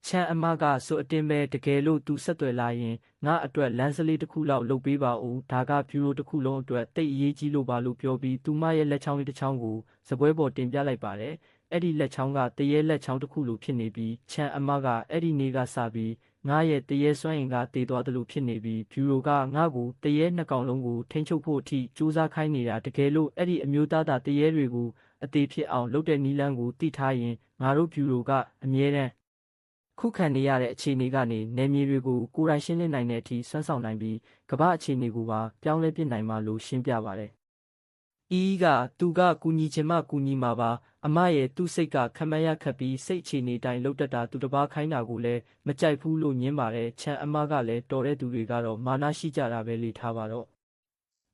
်ချန်အမကဆိုအတင်းပဲတကယ်လို့သူဆက်သွယ်လာရင်ငါအတွက်လမ်းစလေးတစ်ခုလောက်လုပ်ပေးပါဦးဒါကဗျူရိုတစ်ခုလုံးအတွက်တိတ်အရေးကြီးလို့ပါလို့ပြောပြီးသူမရဲ့လက်ချောင်းလေးတစ်ချောင်းကိုစပွဲပေါ်တင်ပြလိုက်ပါတယ်အဲ့ဒီလက်ချောင်းကတရေလက်ချောင်းတစ်ခုလိုဖြစ်နေပြီးချန်အမကအဲ့ဒီနေ့ကစပြီးငါရဲ့တရေစွမ်းအင်ကတည်သွားတယ်လို့ဖြစ်နေပြီးဗျူရိုကငါ့ကိုတရေနှစ်ကောင်လုံးကိုထိန်းချုပ်ဖို့အထိစူးစမ်းခိုင်းနေတာတကယ်လို့အဲ့ဒီအမျိုးသားတရေတွေကိုအသေးဖြစ်အောင်လုပ်တဲ့နီလန်းကိုတိထားရင်ငါတို့ဗျူရိုကအမြဲတမ်းခုခံနေရတဲ့အခြေအနေကနေနယ်မြေတွေကိုကိုယ်တိုင်ရှင်းလင်းနိုင်တဲ့အထိစွမ်းဆောင်နိုင်ပြီးကမ္ဘာအခြေအနေကိုပါပြောင်းလဲပြနိုင်မှာလို့ရှင်းပြပါတယ်ကသူကကူညီချင်မှကူညီမှာပါအမရဲ့သူ့စိတ်ကခမရခတ်ပြီးစိတ်အခြေအနေတိုင်းလှုပ်တတ်တာသူတစ်ပါးခိုင်းတာကိုလည်းမကြိုက်ဘူးလို့ညင်းပါတယ်ချန်အမကလည်းတော်တဲ့သူတွေကတော့မာနရှိကြတာပဲလေထားပါတော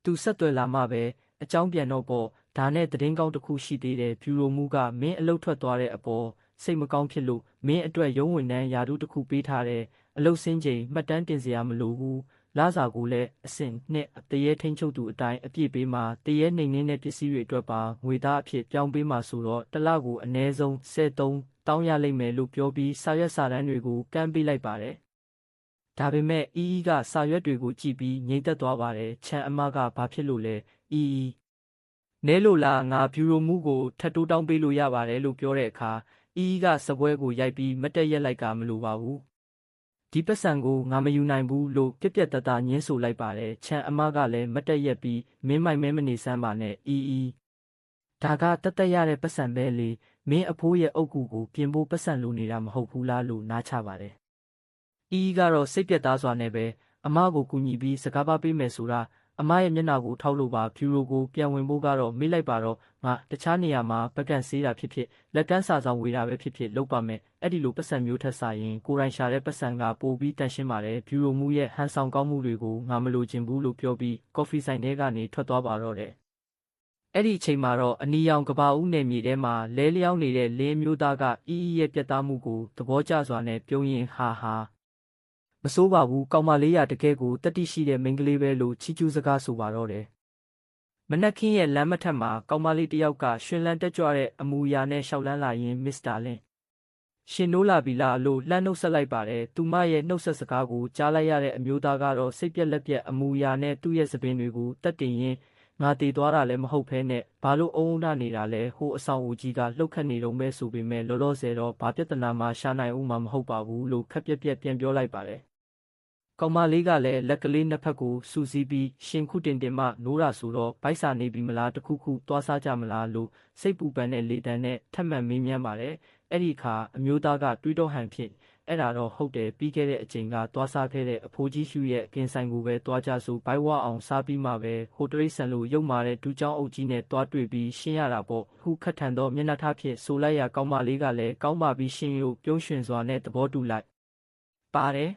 ့သူဆက်သွယ်လာမှပဲအကြောင်းပြန်တော့ပေါ့ဒါနဲ့သတင်းကောင်းတစ်ခုရှိသေးတယ်ဗျူရိုမူကမင်းအလုတ်ထွက်သွားတဲ့အပေါ်စိတ်မကောင်းဖြစ်လို့မင်းအတွက်ရုံးဝန်ထမ်းယာတုတစ်ခုပေးထားတယ်အလုတ်စင်းချိန်မှတ်တမ်းတင်စရာမလိုဘူးလစာကိုလည်းအဆင့်နဲ့တရေထိန်ချုပ်သူအတိုင်းအပြည့်ပေးမှာတရေနှိမ်နှင်းတဲ့ပစ္စည်းတွေအတွက်ပါငွေသားအဖြစ်ပြောင်းပေးမှာဆိုတော့တစ်လကိုအနည်းဆုံး73တောင်းရလိမ့်မယ်လို့ပြောပြီးစာရွက်စာတမ်းတွေကိုကမ်းပေးလိုက်ပါတယ်ဒါပေမဲ့ကစာရွက်တွေကိုကြည့်ပြီးငြိမ်သက်သွားပါတယ်ချန်အမကဘာဖြစ်လို့လဲနဲလို့လားငါဗျူရိုမူကိုထပ်တိုးတောင်းပေးလို့ရပါတယ်လို့ပြောတဲ့အခါကစပွဲကိုရိုက်ပြီးမတက်ရက်လိုက်ကမလိုပါဘူးဒီပတ်စံကိုငါမယူနိုင်ဘူးလို့ပြက်ပြက်တသားညင်းဆိုလိုက်ပါတယ်ချန်အမကလည်းမတက်ရက်ပြီးမင်းမိုက်မဲမနေစမ်းပါနဲ့ဒါကတတ်ရတဲ့ပတ်စံပဲလေမင်းအဖိုးရဲ့အုပ်ကူကိုပြင်ဖို့ပတ်စံလိုနေတာမဟုတ်ဘူးလားလို့နားချပါတယ်ကတော့စိတ်ပြက်သားစွာနဲ့ပဲအမကိုကူညီပြီးစကားပါပေးမယ်ဆိုတာအမရဲ့မျက်နှာကိုထောက်လို့ပါဗျူရိုကိုပြန်ဝင်ဖို့ကတော့မေ့လိုက်ပါတော့ငါတခြားနေရာမှာပကန့်ဆေးတာဖြစ်ဖြစ်လက်ကမ်းစာဆောင်ဝေတာပဲဖြစ်ဖြစ်လုပ်ပါမယ်အဲ့ဒီလိုပတ်စံမျိုးထက်စားရင်ကိုယ်တိုင်ရှာတဲ့ပတ်စံကပိုပြီးတန်ရှင်းပါတယ်ဗျူရိုမူရဲ့ဟန်ဆောင်ကောင်းမှုတွေကိုငါမလိုချင်ဘူးလို့ပြောပြီးကော်ဖီဆိုင်ထဲကနေထွက်သွားပါတော့တယ်အဲ့ဒီအချိန်မှာတော့အနီရောင်ကဘာဦးနယ်မြေထဲမှာလဲလျောင်းနေတဲ့လင်းမျိုးသားကရဲ့ပြတ်သားမှုကိုသဘောကျစွာနဲ့ပြုံးရင်ဟာမစိုးပါဘူးကောင်မလေးရတကယ်ကိုတတိရှိတဲ့မိန်းကလေးပဲလို့ချီးကျူးစကားဆိုပါတော့တယ် မနက်ခင်းရဲ့လမ်းမထက်မှာကောင်မလေးတစ်ယောက်ကရွှင်လန်းတက်ကြွတဲ့အမူအရာနဲ့ရှောက်လန်းလာရင်းမစ္စတာလင်းရှင်နိုးလာပြီလားလို့လှမ်းနှုတ်ဆက်လိုက်ပါတယ်သူမရဲ့နှုတ်ဆက်စကားကိုကြားလိုက်ရတဲ့အမျိုးသားကတော့စိတ်ပြက်လက်ပြက်အမူအရာနဲ့သူ့ရဲ့သပင်တွေကိုတက်တင်ရင်းငါတည်သွားတာလည်းမဟုတ်ဘဲနဲ့ဘာလို့အုံနာနေတာလဲဟိုအဆောင်ဦးကြီးကလှုပ်ခတ်နေတော့မဲဆိုပေမဲ့လောလောဆယ်တော့ဘာပြဿနာမှရှာနိုင်ဦးမှာမဟုတ်ပါဘူးလို့ခက်ပြက်ပြက်ပြန်ပြောလိုက်ပါတယ်ကောင်မလေးကလည်းလက်ကလေးနှစ်ဖက်ကိုစူစီးပြီးရှင်ခုတင်တင်မှနိုးတာဆိုတော့ဗိုက်စာနေပြီမလားတခုခုသွားစားကြမလားလို့စိတ်ပူပန်တဲ့လေတံနဲ့ထပ်မံမေးမြန်းပါတယ်အဲ့ဒီအခါအမျိုးသားကတွေးတော့ဟန်ဖြစ်အဲ့ဒါတော့ဟုတ်တယ်ပြီးခဲ့တဲ့အချိန်ကသွားစားခဲ့တဲ့အဖိုးကြီးရှူရဲ့ကင်ဆိုင်ကိုပဲသွားကြဆိုဘိုက်ဝအောင်စားပြီးမှပဲဟိုတရိတ်ဆန်လိုရုပ်မာတဲ့ဒူးချောင်းအုပ်ကြီးနဲ့သွားတွေ့ပြီးရှင်းရတာပေါ့ဟူခတ်ထန်သောမျက်နှာထားဖြင့်ဆိုလိုက်ရကောင်းမလေးကလည်းကောင်းပါပြီးရှင်းရုပ်ပြုံးရွှင်စွာနဲ့သဘောတူလိုက်ပါတယ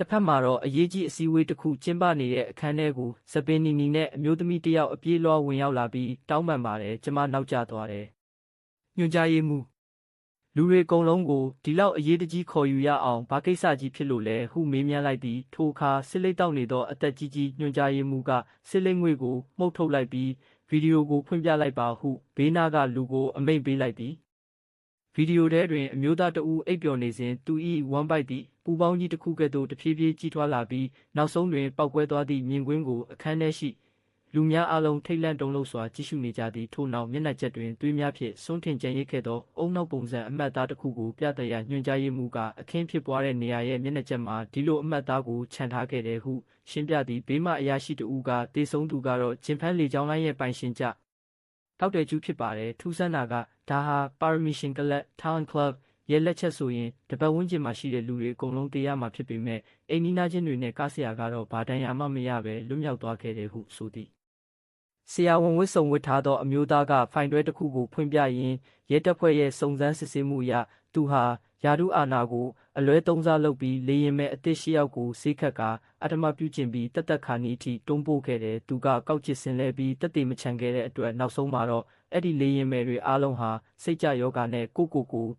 ်တစ်ဖက်မှာတော့အရေးကြီးအစည်းအဝေးတစ်ခုကျင်းပနေတဲ့အခန်းထဲကိုစပင်နီနီနဲ့အမျိုးသမီးတစ်ယောက်အပြေးလွှားဝင်ရောက်လာပြီးတောင်းပန်ပါတယ်ကျမနောက်ကျသွားတယ်ညွှန်ကြားရေးမှူးလူတွေအကုန်လုံးကိုဒီလောက်အရေးတကြီးခေါ်ယူရအောင်ဘာကိစ္စကြီးဖြစ်လို့လဲဟုမေးမြန်းလိုက်သည်ထိုအခါစစ်လိတ်တောက်နေသောအသက်ကြီးညွှန်ကြားရေးမှူးကစစ်လိတ်ငွေကိုမှုတ်ထုတ်လိုက်ပြီးဗီဒီယိုကိုဖွင့်ပြလိုက်ပါဟုဘေးနားကလူကိုအမိန့်ပေးလိုက်သည်ဗီဒီယိုထဲတွင်အမျိုးသားတဦးအိပ်ပျော်နေစဉ်သူ၏ဝမ်းပိုက်သည့်ပူပေါင်းကြီးတစ်ခုကဲ့သို့တဖြည်းဖြည်းကြီးထွားလာပြီးနောက်ဆုံးတွင်ပောက်ကွဲသွားသည့်မြင်ကွင်းကိုအခန်းထဲရှိလူများအလုံးထိတ်လန့်တုန်လှုပ်စွာကြည့်ရှုနေကြသည်ထို့နောက်မျက်နှာချက်တွင်သွေးများဖြင့်စွန့်ထင်ကြံရိပ်ခဲ့သောအုံနောက်ပုံစံအမှတ်အသားတစ်ခုကိုပြသရညွှန်ကြားရေးမှူးကအခင်းဖြစ်ပွားတဲ့နေရာရဲ့မျက်နှာချက်မှာဒီလိုအမှတ်အသားကိုခြံထားခဲ့တယ်ဟုရှင်းပြသည်ဘေးမှအရာရှိတဦးကတေဆုံးသူကတော့ဂျင်ဖန်လေကြောင်းလိုင်းရဲ့ပိုင်ရှင်ကျတောက်တယ်ကျူးဖြစ်ပါတယ်ထူးဆန်းတာကဒါဟာ Parmission Club Talent Club ရဲ့လက်ချက်ဆိုရင်တပတ်ဝန်းကျင်မှာရှိတဲ့လူတွေအကုန်လုံးတေးရမှာဖြစ်ပေမဲ့အိမ်နီးနားချင်းတွေနဲ့ကားဆရာကတော့ဘာတန်ရာမှမရပဲလွတ်မြောက်သွားခဲ့တယ်ဟုဆိုသည်ဆရာဝန်ဝတ်စုံဝတ်ထားသောအမျိုးသားကဖိုင်တွဲတစ်ခုကိုဖွင့်ပြရင်းရဲတပ်ဖွဲ့ရဲ့စုံစမ်းစစ်ဆေးမှုအရသူဟာယာဒုအာနာကိုအလွဲသုံးစားလုပ်ပြီးလေရင်မဲ့အသစ်၈ယောက်ကိုဆေးခတ်ကအထမပြုကျင့်ပြီးတသက်ခါနီးအထိတွန်းပို့ခဲ့တယ်သူကကောက်ချစ်ဆင်လဲပြီးတက်တေမချန်ခဲ့တဲ့အတွက်နောက်ဆုံးမှာတော့အဲ့ဒီလေရင်မဲ့တွေအားလုံးဟာစိတ်ကြယောဂါနဲ့ကို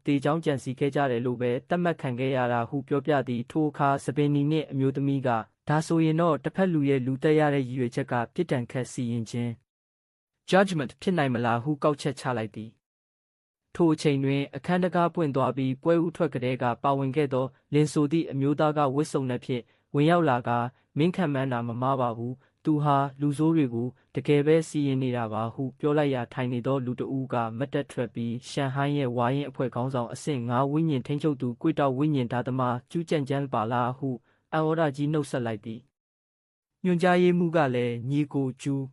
တေချောင်းကြံစီခဲ့ကြတယ်လို့ပဲသတ်မှတ်ခံခဲ့ရတာဟုပြောပြသည်ထိုအခါစပင်နီနှင့်အမျိုးသမီးကဒါဆိုရင်တော့တစ်ဖက်လူရဲ့လူတက်ရတဲ့ရည်ရွယ်ချက်ကပြစ်ဒဏ်ခတ်စီရင်ခြင်း judgment ဖြစ်နိုင်မလားဟုကောက်ချက်ချလိုက်သည်ထိုအချိန်တွင်အခန်းတကားပွင့်သွားပြီးပွဲဥထွက်ကလေးကပါဝင်ခဲ့သောလင်ဆိုသည့်အမျိုးသားကဝတ်စုံနှင့်ဖြင့်ဝင်ရောက်လာကမင်းခံမှန်းတာမမှားပါဘူးသူဟာလူဆိုးတွေကိုတကယ်ပဲစီရင်နေတာပါဟုပြောလိုက်ရာထိုင်နေသောလူတဦးကမတ်တက်ထွက်ပြီးရှန်ဟိုင်းရဲ့ဝါရင်အဖွဲ့ခေါင်းဆောင်အဆင့်9ဝိညာဉ်ထိန်းချုပ်သူကွေတောက်ဝိညာဉ်သားသမားကျူးကြံကြမ်းပါလားဟုအံဩဒကြီးနှုတ်ဆက်လိုက်သည်ညွှန်ကြားရေးမှူးကလည်းညီကိုကျူး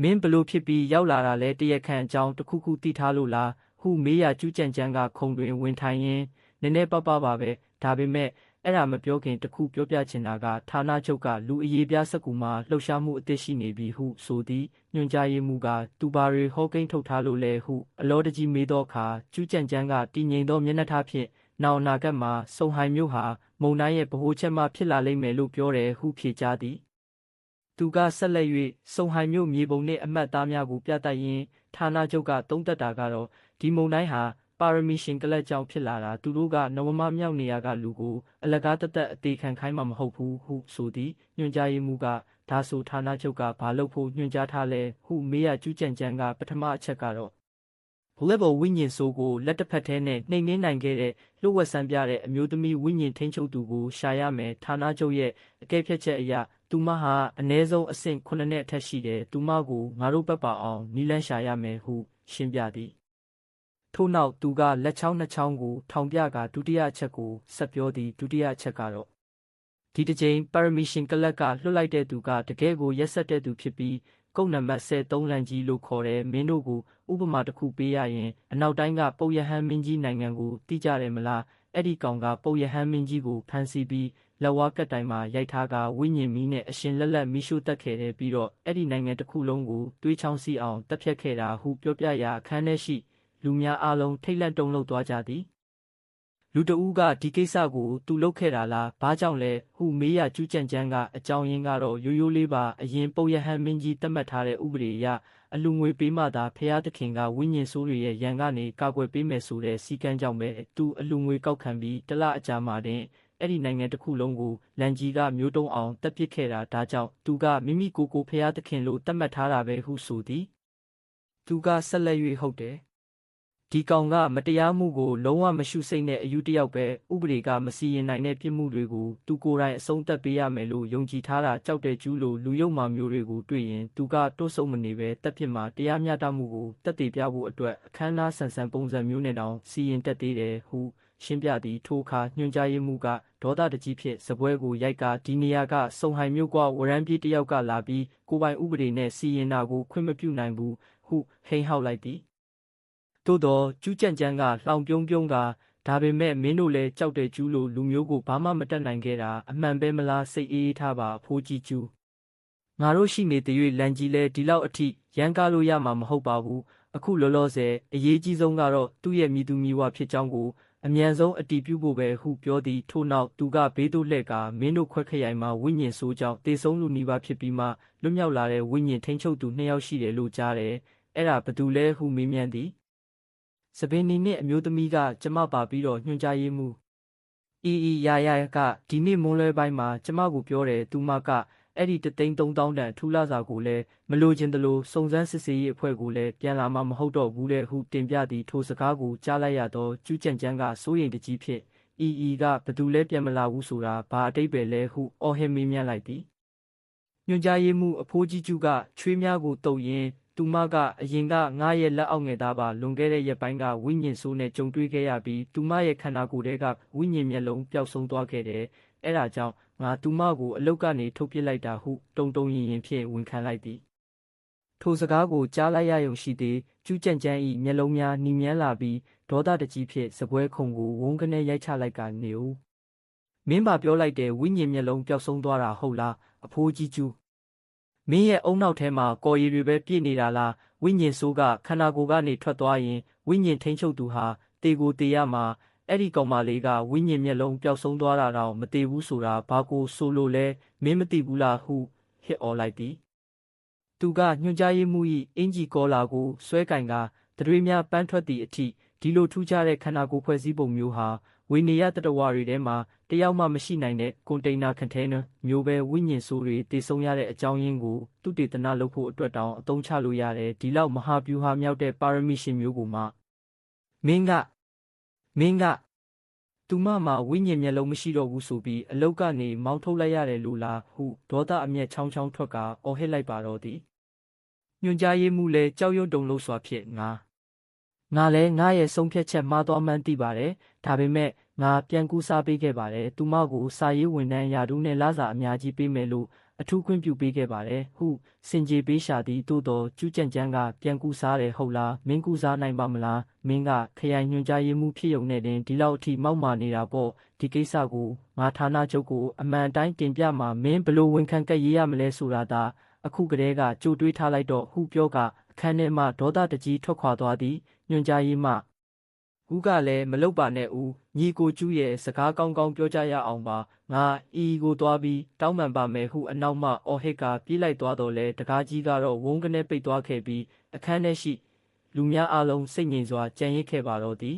မင်းဘလို့ဖြစ်ပြီးရောက်လာတာလဲတရက်ခန့်အကြောင်းတစ်ခုခုသိထားလို့လားဟုမေးရကျူးကြံကြမ်းကခုံတွင်ဝင်ထိုင်ရင်းနည်းနည်းပါးပါးပါပဲဒါပေမဲ့အဲ့ဒါမပြောခင်တခုပြောပြချင်တာကဌာနချုပ်ကလူအရေးပြစက်ကူမှာလှုပ်ရှားမှုအသစ်ရှိနေပြီဟုဆိုသည်ညွှန်ကြားရေးမှူးကသူဘာတွေဟောကိန်းထုတ်ထားလို့လဲဟုအလောတကြီးမေးသောအခါကျူးကြံကြမ်းကတည်ငြိမ်သောမျက်နှာထားဖြင့်နောင်အနာဂတ်မှာစုံဟိုင်မြို့ဟာမုံတိုင်းရဲ့ဗဟိုချက်မှဖြစ်လာလိမ့်မယ်လို့ပြောတယ်ဟုဖြေကြားသည်သူကဆက်လက်၍စုံဟိုင်မြို့မြေပုံနှင့်အမှတ်အသားများကိုပြသရင်းဌာနချုပ်ကသုံးသပ်တာကတော့ဒီမုံတိုင်းဟာပါရမီရှင်ကလပ်ကြောင့်ဖြစ်လာတာသူတို့ကနဝမမြောက်နေရာကလူကိုအလကားတသက်အသေးခံခိုင်းမှာမဟုတ်ဘူးဟုဆိုသည်ညွှန်ကြားရေးမှူးကဒါဆိုဌာနချုပ်ကဘာလုပ်ဖို့ညွှန်ကြားထားလဲဟုမေးရကျူးကြံကြမ်းကပထမအချက်ကတော့level ဝိညာဉ်ဆိုးကိုလက်တစ်ဖက်ထဲနဲ့နှိမ်နှင်းနိုင်ခဲ့တဲ့လှုပ်ဝက်ဆန်းပြတဲ့အမျိုးသမီးဝိညာဉ်ထိန်းချုပ်သူကိုရှာရမယ်ဌာနချုပ်ရဲ့အကဲဖြတ်ချက်အရသူမဟာအနည်းဆုံးအဆင့်9နဲ့အထက်ရှိတယ်သူမကိုငါတို့ဘက်ပါအောင်နီလန်းရှာရမယ်ဟုရှင်းပြသည်ထို့နောက်သူကလက်ချောင်းနှစ်ချောင်းကိုထောင်ပြကာဒုတိယအချက်ကိုဆက်ပြောသည်ဒုတိယအချက်ကတော့ဒီတစ်ချိန်ပါရမီရှင်ကလပ်ကလွှတ်လိုက်တဲ့သူကတကယ်ကိုရက်ဆက်တဲ့သူဖြစ်ပြီးကုတ်နံပါတ်13လန်ကြီးလို့ခေါ်တယ်မင်းတို့ကိုဥပမာတစ်ခုပေးရရင်အနောက်တိုင်းကပုပ်ရဟန်းမင်းကြီးနိုင်ငံကိုတိကြတယ်မလားအဲ့ဒီကောင်ကပုပ်ရဟန်းမင်းကြီးကိုဖမ်းဆီးပြီးလက်ဝါးကတ်တိုင်မှာရိုက်ထားကဝိညာဉ်မီးနဲ့အရှင်လက်မီးရှို့တက်ခဲ့တယ်ပြီးတော့အဲ့ဒီနိုင်ငံတစ်ခုလုံးကိုတွေးချောင်းစီအောင်တက်ဖြတ်ခဲ့တာဟုပြောပြရာအခန်းထဲရှိလူများအားလုံးထိတ်လန့်တုန်လှုပ်သွားကြသည်လူတဦးကဒီကိစ္စကိုသူလုပ်ခဲ့တာလားဘာကြောင့်လဲဟုမေးရကျူးကြံကြမ်းကအကြောင်းရင်းကတော့ရိုးရိုးလေးပါအရင်ပုပ်ရဟန်းမင်းကြီးသတ်မှတ်ထားတဲ့ဥပဒေအရအလူငွေပေးမှသာဖျားသခင်ကဝိညာဉ်ဆိုးတွေရဲ့ရန်ကနေကာကွယ်ပေးမယ်ဆိုတဲ့စည်းကမ်းကြောင့်ပဲသူအလူငွေကောက်ခံပြီးတလအကြာမှတင် အဲ့ဒီနိုင်ငံတစ်ခုလုံးကိုလန်ကြီးကမျိုးတုံးအောင်တပ်ပစ်ခဲ့တာဒါကြောင့်သူကမိမိကိုယ်ဖျားသခင်လို့သတ်မှတ်ထားတာပဲဟုဆိုသည်သူကဆက်လက်၍ဟုတ်တယ်ဒီကောင်ကမတရားမှုကိုလုံးဝမရှုစိတ်နဲ့အယူတယောက်ပဲဥပဒေကမစီရင်နိုင်တဲ့ပြစ်မှုတွေကိုသူကိုယ်တိုင်အဆုံးသတ်ပေးရမယ်လို့ယုံကြည်ထားတာကြောက်တဲ့ကျူးလိုလူယုံမာမျိုးတွေကိုတွေ့ရင်သူကတိုးဆုံးမနေပဲတပ်ဖြစ်မှာတရားမျှတမှုကိုတက်တည်ပြဖို့အတွက်အခမ်းအနားဆန်ဆန်ပုံစံမျိုးနဲ့တောင်စီရင်တက်သေးတယ်ဟုရှင်းပြသည်ထိုအခါညွှန်ကြားရေးမှူးကဒေါသတကြီးဖြင့်စပွဲကိုရိုက်ကဒီနေရာကစုံဟိုင်မျိုးကဝရမ်းပြေးတယောက်ကလာပြီးကိုပိုင်ဥပဒေနဲ့စီရင်တာကိုခွင့်မပြုနိုင်ဘူးဟုဟိန်ဟောက်လိုက်သည်သို့တော့ကျူးကြံကြမ်းကလှောင်ပြုံးပြုံးကဒါပေမဲ့မင်းတို့လည်းကြောက်တဲ့ကျူးလိုလူမျိုးကိုဘာမှမတတ်နိုင်ခဲ့တာအမှန်ပဲမလားစိတ်အေးထားပါအဖိုးကြီးကျူးငါတို့ရှိနေတဲ့၍လန်ကြီးလဲဒီလောက်အထိရန်ကားလို့ရမှာမဟုတ်ပါဘူးအခုလောလောဆယ်အရေးကြီးဆုံးကတော့သူ့ရဲ့မိသူမိဝဖြစ်ကြောင်းကိုအမြန်ဆုံးအတည်ပြုဖို့ပဲဟုပြောသည်ထို့နောက်သူကဘေးသို့လှည့်ကာမင်းတို့ခွက်ခရိုင်မှာဝိညာဉ်ဆိုးကြောင့်တေဆုံးလူနီးပါးဖြစ်ပြီးမှလွတ်မြောက်လာတဲ့ဝိညာဉ်ထိန်းချုပ်သူ2 ယောက်ရှိတယ်လို့ကြားတယ်အဲ့ဒါဘသူလဲဟုမေးမြန်းသည်စပင်းနီနှင့်အမျိုးသမီးကကျမပါပြီးတော့ညွှန်ကြားရေးမှူးရာကဒီနေ့မွန်းလွဲပိုင်းမှာကျမကိုပြောတယ်သူမကအဲ့ဒီ3,300တန်ထူလာစာကိုလည်းမလိုချင်သလိုစုံစမ်းစစ်ဆေးရေးအဖွဲ့ကိုလည်းပြန်လာမှမဟုတ်တော့ဘူးတဲ့ဟုတင်ပြသည်ထိုစကားကိုကြားလိုက်ရတော့ကျူးကြံကြမ်းကစိုးရိမ်တကြီးဖြစ်ကဘသူလဲပြန်မလာဘူးဆိုတာဘာအတိတ်ပဲလဲဟုအော်ဟစ်မေးမြန်းလိုက်သည်ညွှန်ကြားရေးမှူးအဖိုးကြီးကျူးကချွေးများကိုတုပ်ရင်းသူမကအရင်ကငါရဲ့လက်အောက်ငယ်သားပါလွန်ခဲ့တဲ့ရက်ပိုင်းကဝိညာဉ်ဆိုးနဲ့ကြုံတွေ့ခဲ့ရပြီးသူမရဲ့ခန္ဓာကိုယ်ထဲကဝိညာဉ်မျက်လုံးပျောက်ဆုံးသွားခဲ့တယ်အဲ့ဒါကြောင့်ငါသူမကိုအလုတ်ကနေထုတ်ပစ်လိုက်တာဟုတုံရင်ဖြင့်ဝန်ခံလိုက်သည်ထိုစကားကိုကြားလိုက်ရယုံရှိသည်ကျူးကြံကြမ်း၏မျက်လုံးများနီမြန်းလာပြီးဒေါသတကြီးဖြင့်စပွဲခုံကိုဝုန်းကနေရိုက်ချလိုက်ကနေဦးမင်းပါပြောလိုက်တဲ့ဝိညာဉ်မျက်လုံးပျောက်ဆုံးသွားတာဟုတ်လားအဖိုးကြီးကျူးမင်းရဲ့အုံနောက်ထဲမှာကော်ရည်တွေပဲပြည့်နေတာလားဝိညာဉ်ဆိုးကခန္ဓာကိုယ်ကနေထွက်သွားရင်ဝိညာဉ်ထိန်းချုပ်သူဟာတေကိုတေရမှာအဲ့ဒီကောင်မလေးကဝိညာဉ်မျက်လုံးပျောက်ဆုံးသွားတာတော့မတေဘူးဆိုတာဘာကိုဆိုလို့လဲမင်းမသိဘူးလားဟုဟစ်အော်လိုက်သည်သူကညွှန်ကြားရေးမှူး၏အင်ဂျီကောလာကိုဆွဲကင်ကတရွေများပန်းထွက်သည့်အထိဒီလိုထူးခြားတဲ့ခန္ဓာကိုယ်ဖွဲ့စည်းပုံမျိုးဟာဝိနည်းတတဝါတွေထဲမှာတယောက်မှမရှိနိုင်တဲ့ကွန်တိန်နာကွန်တိန်နာမျိုးပဲဝိညာဉ်ဆိုးတွေတည်ဆုံရတဲ့အကြောင်းရင်းကိုသူတေသနာလုပ်ဖို့အတွက်တောင်အသုံးချလို့ရတယ်ဒီလောက်မဟာဗျူဟာမြောက်တဲ့ပါရမီရှင်မျိုးကိုမှမင်းကသူမမှာဝိညာဉ်မျက်လုံးမရှိတော့ဘူးဆိုပြီးအလုတ်ကနေမောင်းထုတ်လိုက်ရတယ်လို့လားဟုဒေါသအမျက်ချောင်းထွက်ကအော်ဟစ်လိုက်ပါတော့သည်ညွှန်ကြားရေးမှူးလည်းကြောက်ရွံ့တုန်လှုပ်စွာဖြင့်ငါလည်းငါရဲ့ဆုံးဖြတ်ချက်မှားသွားမှန်းသိပါတယ်ဒါပေမဲ့ငါပြန်ကူးစားပေးခဲ့ပါတယ်သူမကိုစာရေးဝန်ထမ်းရာထူးနဲ့လစာအများကြီးပေးမယ်လို့အထူးခွင့်ပြုပေးခဲ့ပါတယ်ဟုစင်ကြေပေးရှာသည်သို့တော်ကျူးကြံကြမ်းကပြန်ကူးစားတယ်ဟုတ်လားမင်းကူးစားနိုင်ပါမလားမင်းကခရိုင်ညွှန်ကြားရေးမှူးဖြစ်ရုံနဲ့တင်ဒီလောက်အထိမောက်မာနေတာပေါ့ဒီကိစ္စကိုငါဌာနချုပ်ကိုအမှန်တိုင်းတင်ပြမှာမင်းဘလို့ဝန်ခံကပ်ရေးရမလဲဆိုတာသာအခုကတည်းကကြိုတွေးထားလိုက်တော့ဟုပြောကအခန်းထဲမှဒေါသတကြီးထွက်ခွာသွားသည်ညွှန်ကြားရေးမှဦးကလည်းမလုပ်ပါနဲ့ဦးညီကိုကျူးရဲ့စကားကောင်းကောင်းပြောကြရအောင်ပါငါကိုသွားပြီးတောင်းပန်ပါမယ်ဟုအနောက်မှအော်ဟစ်ကပြေးလိုက်သွားတော့လဲတကားကြီးကတော့ဝုန်းကနေပိတ်သွားခဲ့ပြီးအခန်းထဲရှိလူများအလုံးစိတ်ငြိမ်စွာကြံရစ်ခဲ့ပါတော့သည်